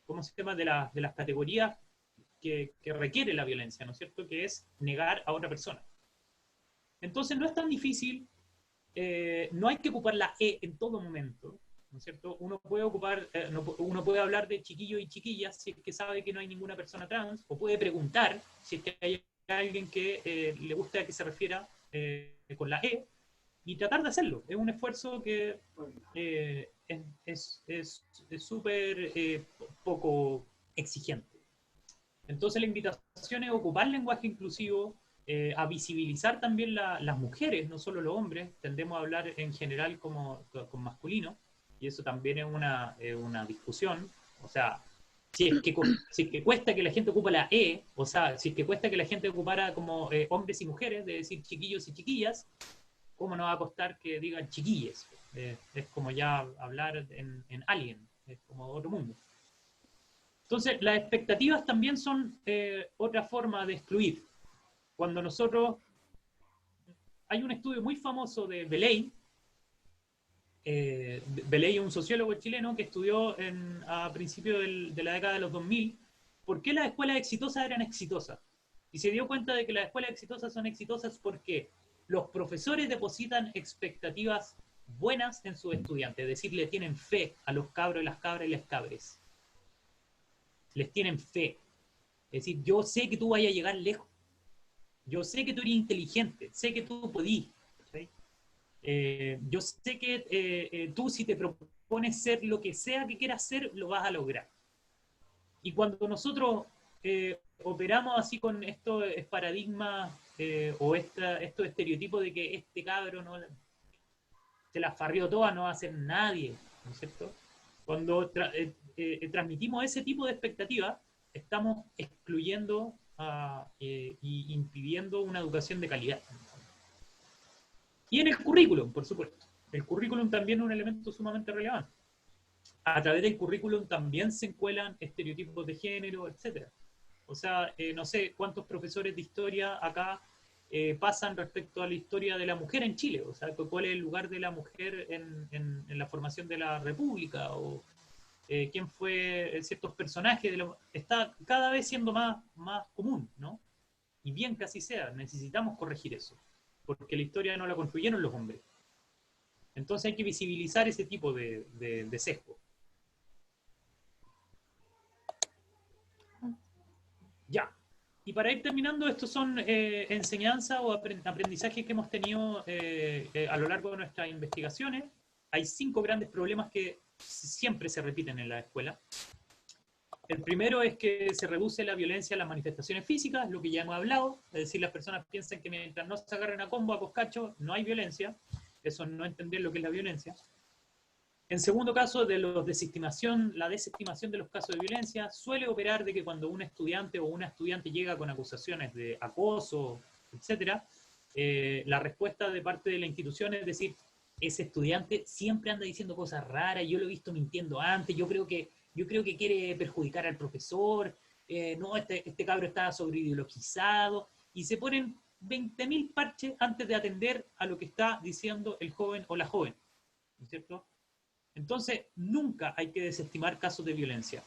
¿cómo se llama? De las categorías que requiere la violencia, ¿no es cierto? Que es negar a otra persona. Entonces no es tan difícil, no hay que ocupar la E en todo momento, ¿no es cierto? Uno puede ocupar, uno puede hablar de chiquillo y chiquillas si es que sabe que no hay ninguna persona trans, o puede preguntar si es que hay alguien que le gusta que se refiera con la E, y tratar de hacerlo. Es un esfuerzo que es súper poco exigente. Entonces la invitación es ocupar lenguaje inclusivo, a visibilizar también las mujeres, no solo los hombres. Tendemos a hablar en general con masculino, y eso también es una discusión. O sea, si es que cuesta que la gente ocupe la E, o sea, si es que cuesta que la gente ocupara como hombres y mujeres, de decir chiquillos y chiquillas, ¿cómo no va a costar que digan chiquilles? Es como ya hablar en alien, es como otro mundo. Entonces, las expectativas también son otra forma de excluir. Cuando nosotros... Hay un estudio muy famoso de Beley. Beley es un sociólogo chileno que estudió a principios de la década de los 2000 por qué las escuelas exitosas eran exitosas. Y se dio cuenta de que las escuelas exitosas son exitosas porque los profesores depositan expectativas buenas en sus estudiantes, es decir, le tienen fe a los cabros y las cabras y las cabres. Les tienen fe. Es decir, yo sé que tú vayas a llegar lejos. Yo sé que tú eres inteligente, sé que tú podís. ¿Sí? Yo sé que tú, si te propones ser lo que sea que quieras ser, lo vas a lograr. Y cuando nosotros operamos así con estos paradigmas o estos estereotipos de que este cabro no se la farrió toda, no va a ser nadie, ¿no es cierto? Cuando transmitimos ese tipo de expectativas, estamos excluyendo y impidiendo una educación de calidad. Y en el currículum, por supuesto. El currículum también es un elemento sumamente relevante. A través del currículum también se encuelan estereotipos de género, etc. O sea, no sé cuántos profesores de historia acá pasan respecto a la historia de la mujer en Chile. O sea, cuál es el lugar de la mujer en la formación de la República, o quién fue ciertos personajes. Está cada vez siendo más común, ¿no? Y bien que así sea, necesitamos corregir eso, porque la historia no la construyeron los hombres. Entonces hay que visibilizar ese tipo de sesgo. Ya. Y para ir terminando, estos son enseñanzas o aprendizajes que hemos tenido a lo largo de nuestras investigaciones. Hay 5 grandes problemas que siempre se repiten en la escuela. El primero es que se reduce la violencia a las manifestaciones físicas, lo que ya hemos hablado. Es decir, las personas piensan que mientras no se agarren a combo, a coscacho, no hay violencia. Eso es no entender lo que es la violencia. En segundo caso, la desestimación de los casos de violencia suele operar de que cuando un estudiante o una estudiante llega con acusaciones de acoso, etc., la respuesta de parte de la institución es decir, ese estudiante siempre anda diciendo cosas raras, yo lo he visto mintiendo antes, yo creo que quiere perjudicar al profesor, no, este cabro está sobreideologizado, y se ponen 20.000 parches antes de atender a lo que está diciendo el joven o la joven, ¿no es cierto? Entonces, nunca hay que desestimar casos de violencia.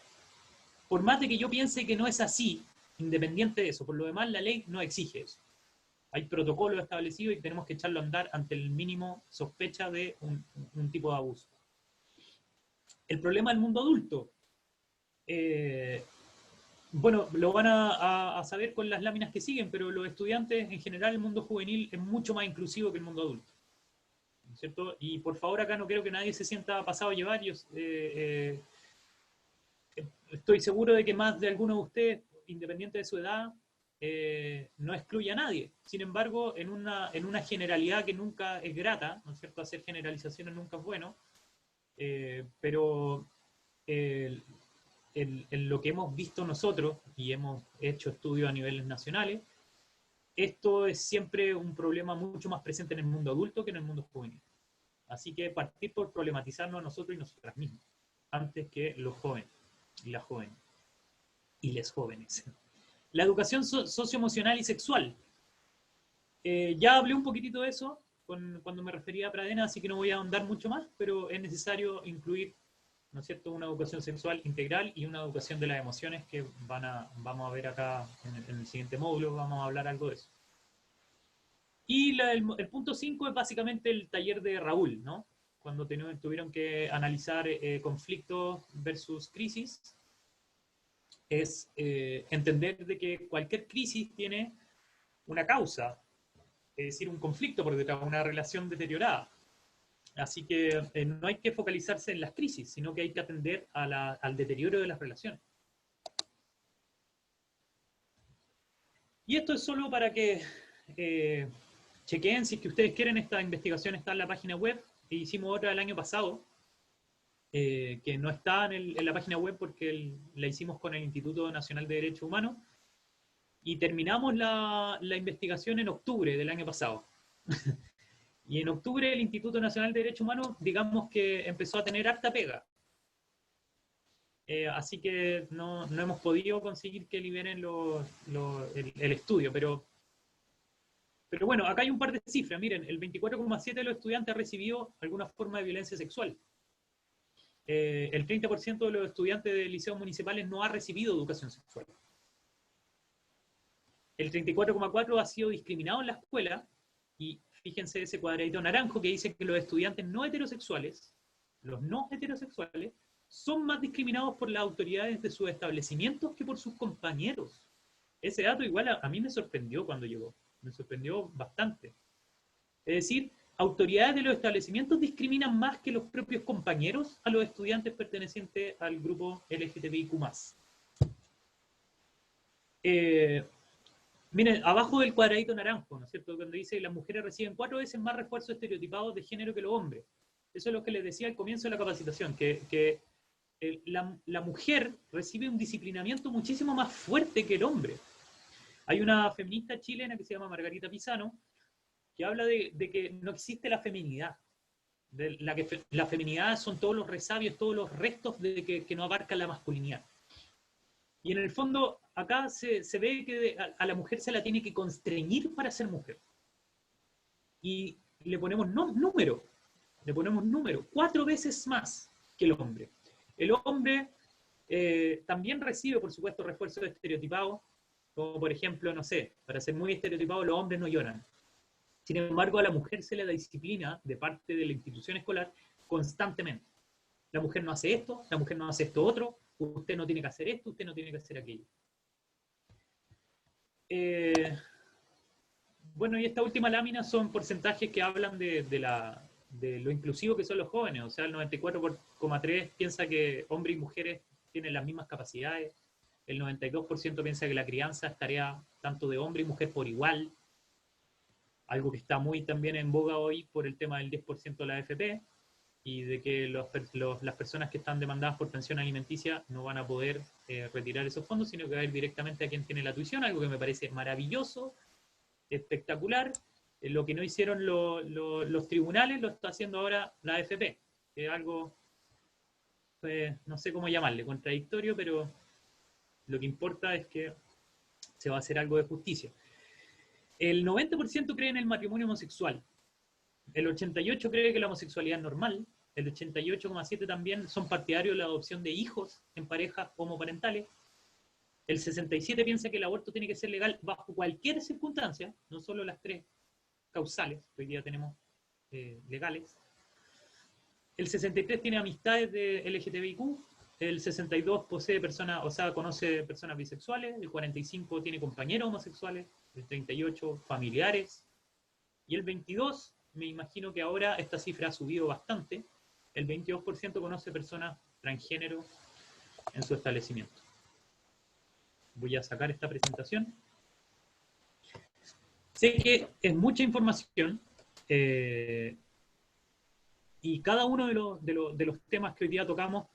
Por más de que yo piense que no es así, independiente de eso, por lo demás la ley no exige eso. Hay protocolos establecidos y tenemos que echarlo a andar ante el mínimo sospecha de un tipo de abuso. El problema del mundo adulto. Bueno, lo van a saber con las láminas que siguen, pero los estudiantes, en general, el mundo juvenil es mucho más inclusivo que el mundo adulto. ¿Cierto? Y por favor, acá no quiero que nadie se sienta pasado a llevar. Yo estoy seguro de que más de alguno de ustedes, independiente de su edad, no excluye a nadie. Sin embargo, en una generalidad que nunca es grata, ¿no es cierto? Hacer generalizaciones nunca es bueno, pero en lo que hemos visto nosotros, y hemos hecho estudios a niveles nacionales, esto es siempre un problema mucho más presente en el mundo adulto que en el mundo juvenil. Así que partir por problematizarnos a nosotros y nosotras mismas, antes que los jóvenes y las jóvenes y les jóvenes. La educación socioemocional y sexual. Ya hablé un poquitito de eso cuando me refería a Pradena, así que no voy a ahondar mucho más, pero es necesario incluir, ¿no es cierto?, una educación sexual integral y una educación de las emociones que vamos a ver acá en el siguiente módulo, vamos a hablar algo de eso. Y el punto 5 es básicamente el taller de Raúl, ¿no? Cuando tuvieron que analizar conflictos versus crisis, es entender de que cualquier crisis tiene una causa, es decir, un conflicto por detrás, una relación deteriorada. Así que no hay que focalizarse en las crisis, sino que hay que atender al deterioro de las relaciones. Y esto es solo para que chequeen, si es que ustedes quieren, esta investigación está en la página web. Hicimos otra el año pasado, que no está en la página web porque la hicimos con el Instituto Nacional de Derechos Humanos, y terminamos la investigación en octubre del año pasado. Y en octubre el Instituto Nacional de Derechos Humanos, digamos que empezó a tener harta pega. Así que no hemos podido conseguir que liberen el estudio, pero bueno, acá hay un par de cifras. Miren, el 24,7% de los estudiantes ha recibido alguna forma de violencia sexual. El 30% de los estudiantes de liceos municipales no ha recibido educación sexual. El 34,4% ha sido discriminado en la escuela, y fíjense ese cuadradito naranjo que dice que los estudiantes no heterosexuales, los no heterosexuales, son más discriminados por las autoridades de sus establecimientos que por sus compañeros. Ese dato igual a mí me sorprendió cuando llegó, me sorprendió bastante. Es decir, autoridades de los establecimientos discriminan más que los propios compañeros a los estudiantes pertenecientes al grupo LGTBIQ+. Miren, abajo del cuadradito naranjo, ¿no es cierto?, cuando dice que las mujeres reciben 4 veces más refuerzos estereotipados de género que los hombres. Eso es lo que les decía al comienzo de la capacitación, que la mujer recibe un disciplinamiento muchísimo más fuerte que el hombre. Hay una feminista chilena que se llama Margarita Pisano, que habla de que no existe la feminidad. La feminidad son todos los resabios, todos los restos que no abarcan la masculinidad. Y en el fondo, acá se ve que a la mujer se la tiene que constreñir para ser mujer. Y le ponemos número, 4 veces más que el hombre. El hombre también recibe, por supuesto, refuerzos estereotipados, como por ejemplo, no sé, para ser muy estereotipado, los hombres no lloran. Sin embargo, a la mujer se le da disciplina de parte de la institución escolar constantemente. La mujer no hace esto, la mujer no hace esto otro, usted no tiene que hacer esto, usted no tiene que hacer aquello. Bueno, y esta última lámina son porcentajes que hablan de lo inclusivo que son los jóvenes. O sea, el 94,3% piensa que hombres y mujeres tienen las mismas capacidades. El 92% piensa que la crianza es tarea tanto de hombre y mujer por igual. Algo que está muy también en boga hoy por el tema del 10% de la AFP, y de que las personas que están demandadas por pensión alimenticia no van a poder retirar esos fondos, sino que va a ir directamente a quien tiene la tuición, algo que me parece maravilloso, espectacular. Lo que no hicieron los tribunales lo está haciendo ahora la AFP, que es algo, no sé cómo llamarle, contradictorio, pero lo que importa es que se va a hacer algo de justicia. El 90% cree en el matrimonio homosexual. El 88% cree que la homosexualidad es normal. El 88,7% también son partidarios de la adopción de hijos en parejas homoparentales. El 67% piensa que el aborto tiene que ser legal bajo cualquier circunstancia, no solo las 3 causales que hoy día tenemos legales. El 63% tiene amistades de LGTBIQ. El 62% posee personas, o sea, conoce personas bisexuales. El 45% tiene compañeros homosexuales. El 38% familiares. Y el 22%, me imagino que ahora esta cifra ha subido bastante, el 22% conoce personas transgénero en su establecimiento. Voy a sacar esta presentación. Sé que es mucha información, y cada uno de los temas que hoy día tocamos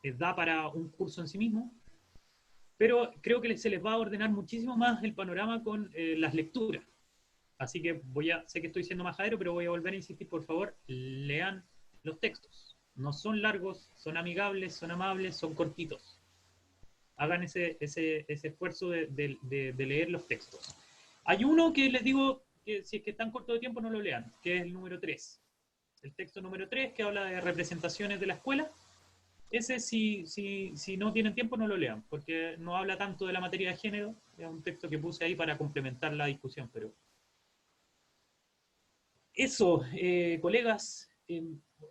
da para un curso en sí mismo, pero creo que se les va a ordenar muchísimo más el panorama con las lecturas. Así que sé que estoy siendo majadero, pero voy a volver a insistir, por favor, lean los textos. No son largos, son amigables, son amables, son cortitos. Hagan ese esfuerzo de leer los textos. Hay uno que les digo que si es que están corto de tiempo no lo lean, que es el número 3. El texto número 3, que habla de representaciones de la escuela. Ese, si no tienen tiempo, no lo lean, porque no habla tanto de la materia de género. Es un texto que puse ahí para complementar la discusión, pero... Eso, colegas,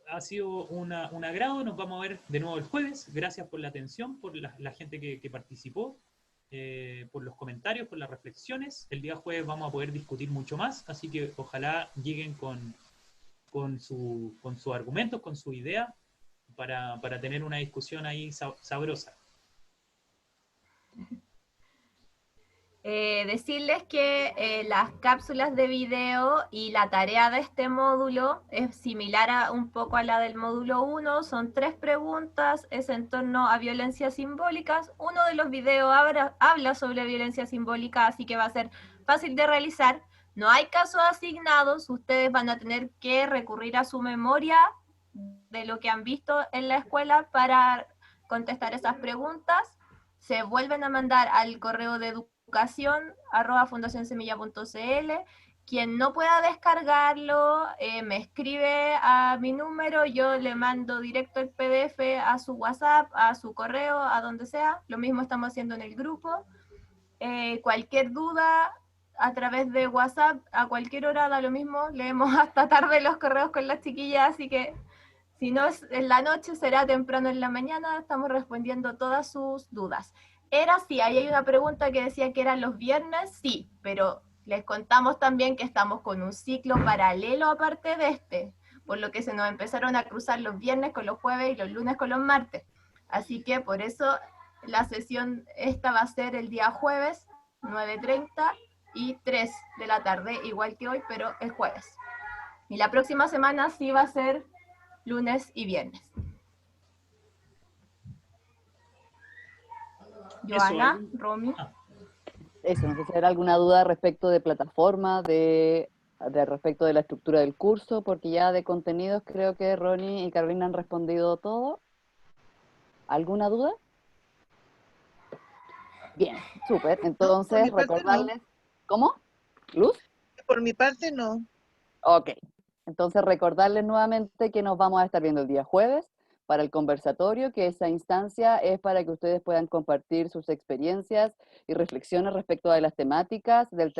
ha sido un agrado. Nos vamos a ver de nuevo el jueves. Gracias por la atención, por la gente que participó, por los comentarios, por las reflexiones. El día jueves vamos a poder discutir mucho más, así que ojalá lleguen con sus argumentos, con su idea, para tener una discusión ahí sabrosa. Decirles que las cápsulas de video y la tarea de este módulo es similar un poco a la del módulo 1, son 3 preguntas, es en torno a violencias simbólicas. Uno de los videos habla sobre violencia simbólica, así que va a ser fácil de realizar. No hay casos asignados, ustedes van a tener que recurrir a su memoria de lo que han visto en la escuela para contestar esas preguntas. Se vuelven a mandar al correo de educación@fundacionsemilla.cl. Quien no pueda descargarlo, me escribe a mi número, yo le mando directo el PDF a su WhatsApp, a su correo, a donde sea. Lo mismo estamos haciendo en el grupo. Cualquier duda a través de WhatsApp, a cualquier hora da lo mismo. Leemos hasta tarde los correos con las chiquillas, así que si no es en la noche, será temprano en la mañana. Estamos respondiendo todas sus dudas. Era así, ahí hay una pregunta que decía que eran los viernes, sí, pero les contamos también que estamos con un ciclo paralelo aparte de este, por lo que se nos empezaron a cruzar los viernes con los jueves y los lunes con los martes. Así que por eso la sesión esta va a ser el día jueves, 9:30 y 3 de la tarde, igual que hoy, pero el jueves. Y la próxima semana sí va a ser lunes y viernes. Joana, Romy. Eso, no sé si habrá alguna duda respecto de plataforma, respecto de la estructura del curso, porque ya de contenidos creo que Ronnie y Carolina han respondido todo. ¿Alguna duda? Bien, súper. Entonces, recordarles... No. ¿Cómo? ¿Luz? Por mi parte, no. Ok. Entonces, recordarles nuevamente que nos vamos a estar viendo el día jueves para el conversatorio, que esa instancia es para que ustedes puedan compartir sus experiencias y reflexiones respecto a las temáticas del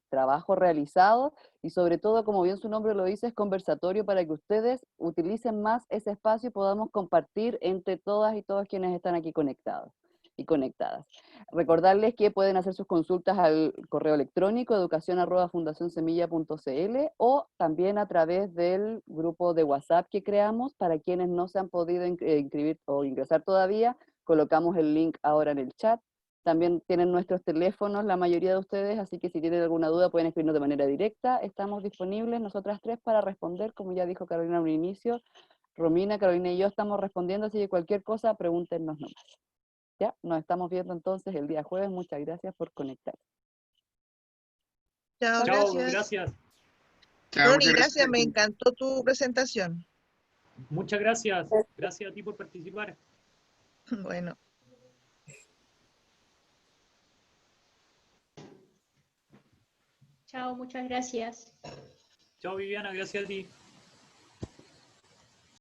trabajo realizado, y sobre todo, como bien su nombre lo dice, es conversatorio para que ustedes utilicen más ese espacio y podamos compartir entre todas y todos quienes están aquí conectados y conectadas. Recordarles que pueden hacer sus consultas al correo electrónico educacion@fundacionsemilla.cl o también a través del grupo de WhatsApp que creamos. Para quienes no se han podido inscribir o ingresar todavía, colocamos el link ahora en el chat. También tienen nuestros teléfonos la mayoría de ustedes, así que si tienen alguna duda pueden escribirnos de manera directa. Estamos disponibles nosotras tres para responder, como ya dijo Carolina al inicio. Romina, Carolina y yo estamos respondiendo, así que cualquier cosa, pregúntenos nomás. Ya, nos estamos viendo entonces el día jueves. Muchas gracias por conectar. Chao, gracias. Gracias. Ronnie, gracias, me encantó tu presentación. Muchas gracias. Gracias a ti por participar. Bueno. Chao, muchas gracias. Chao, Viviana, gracias a ti.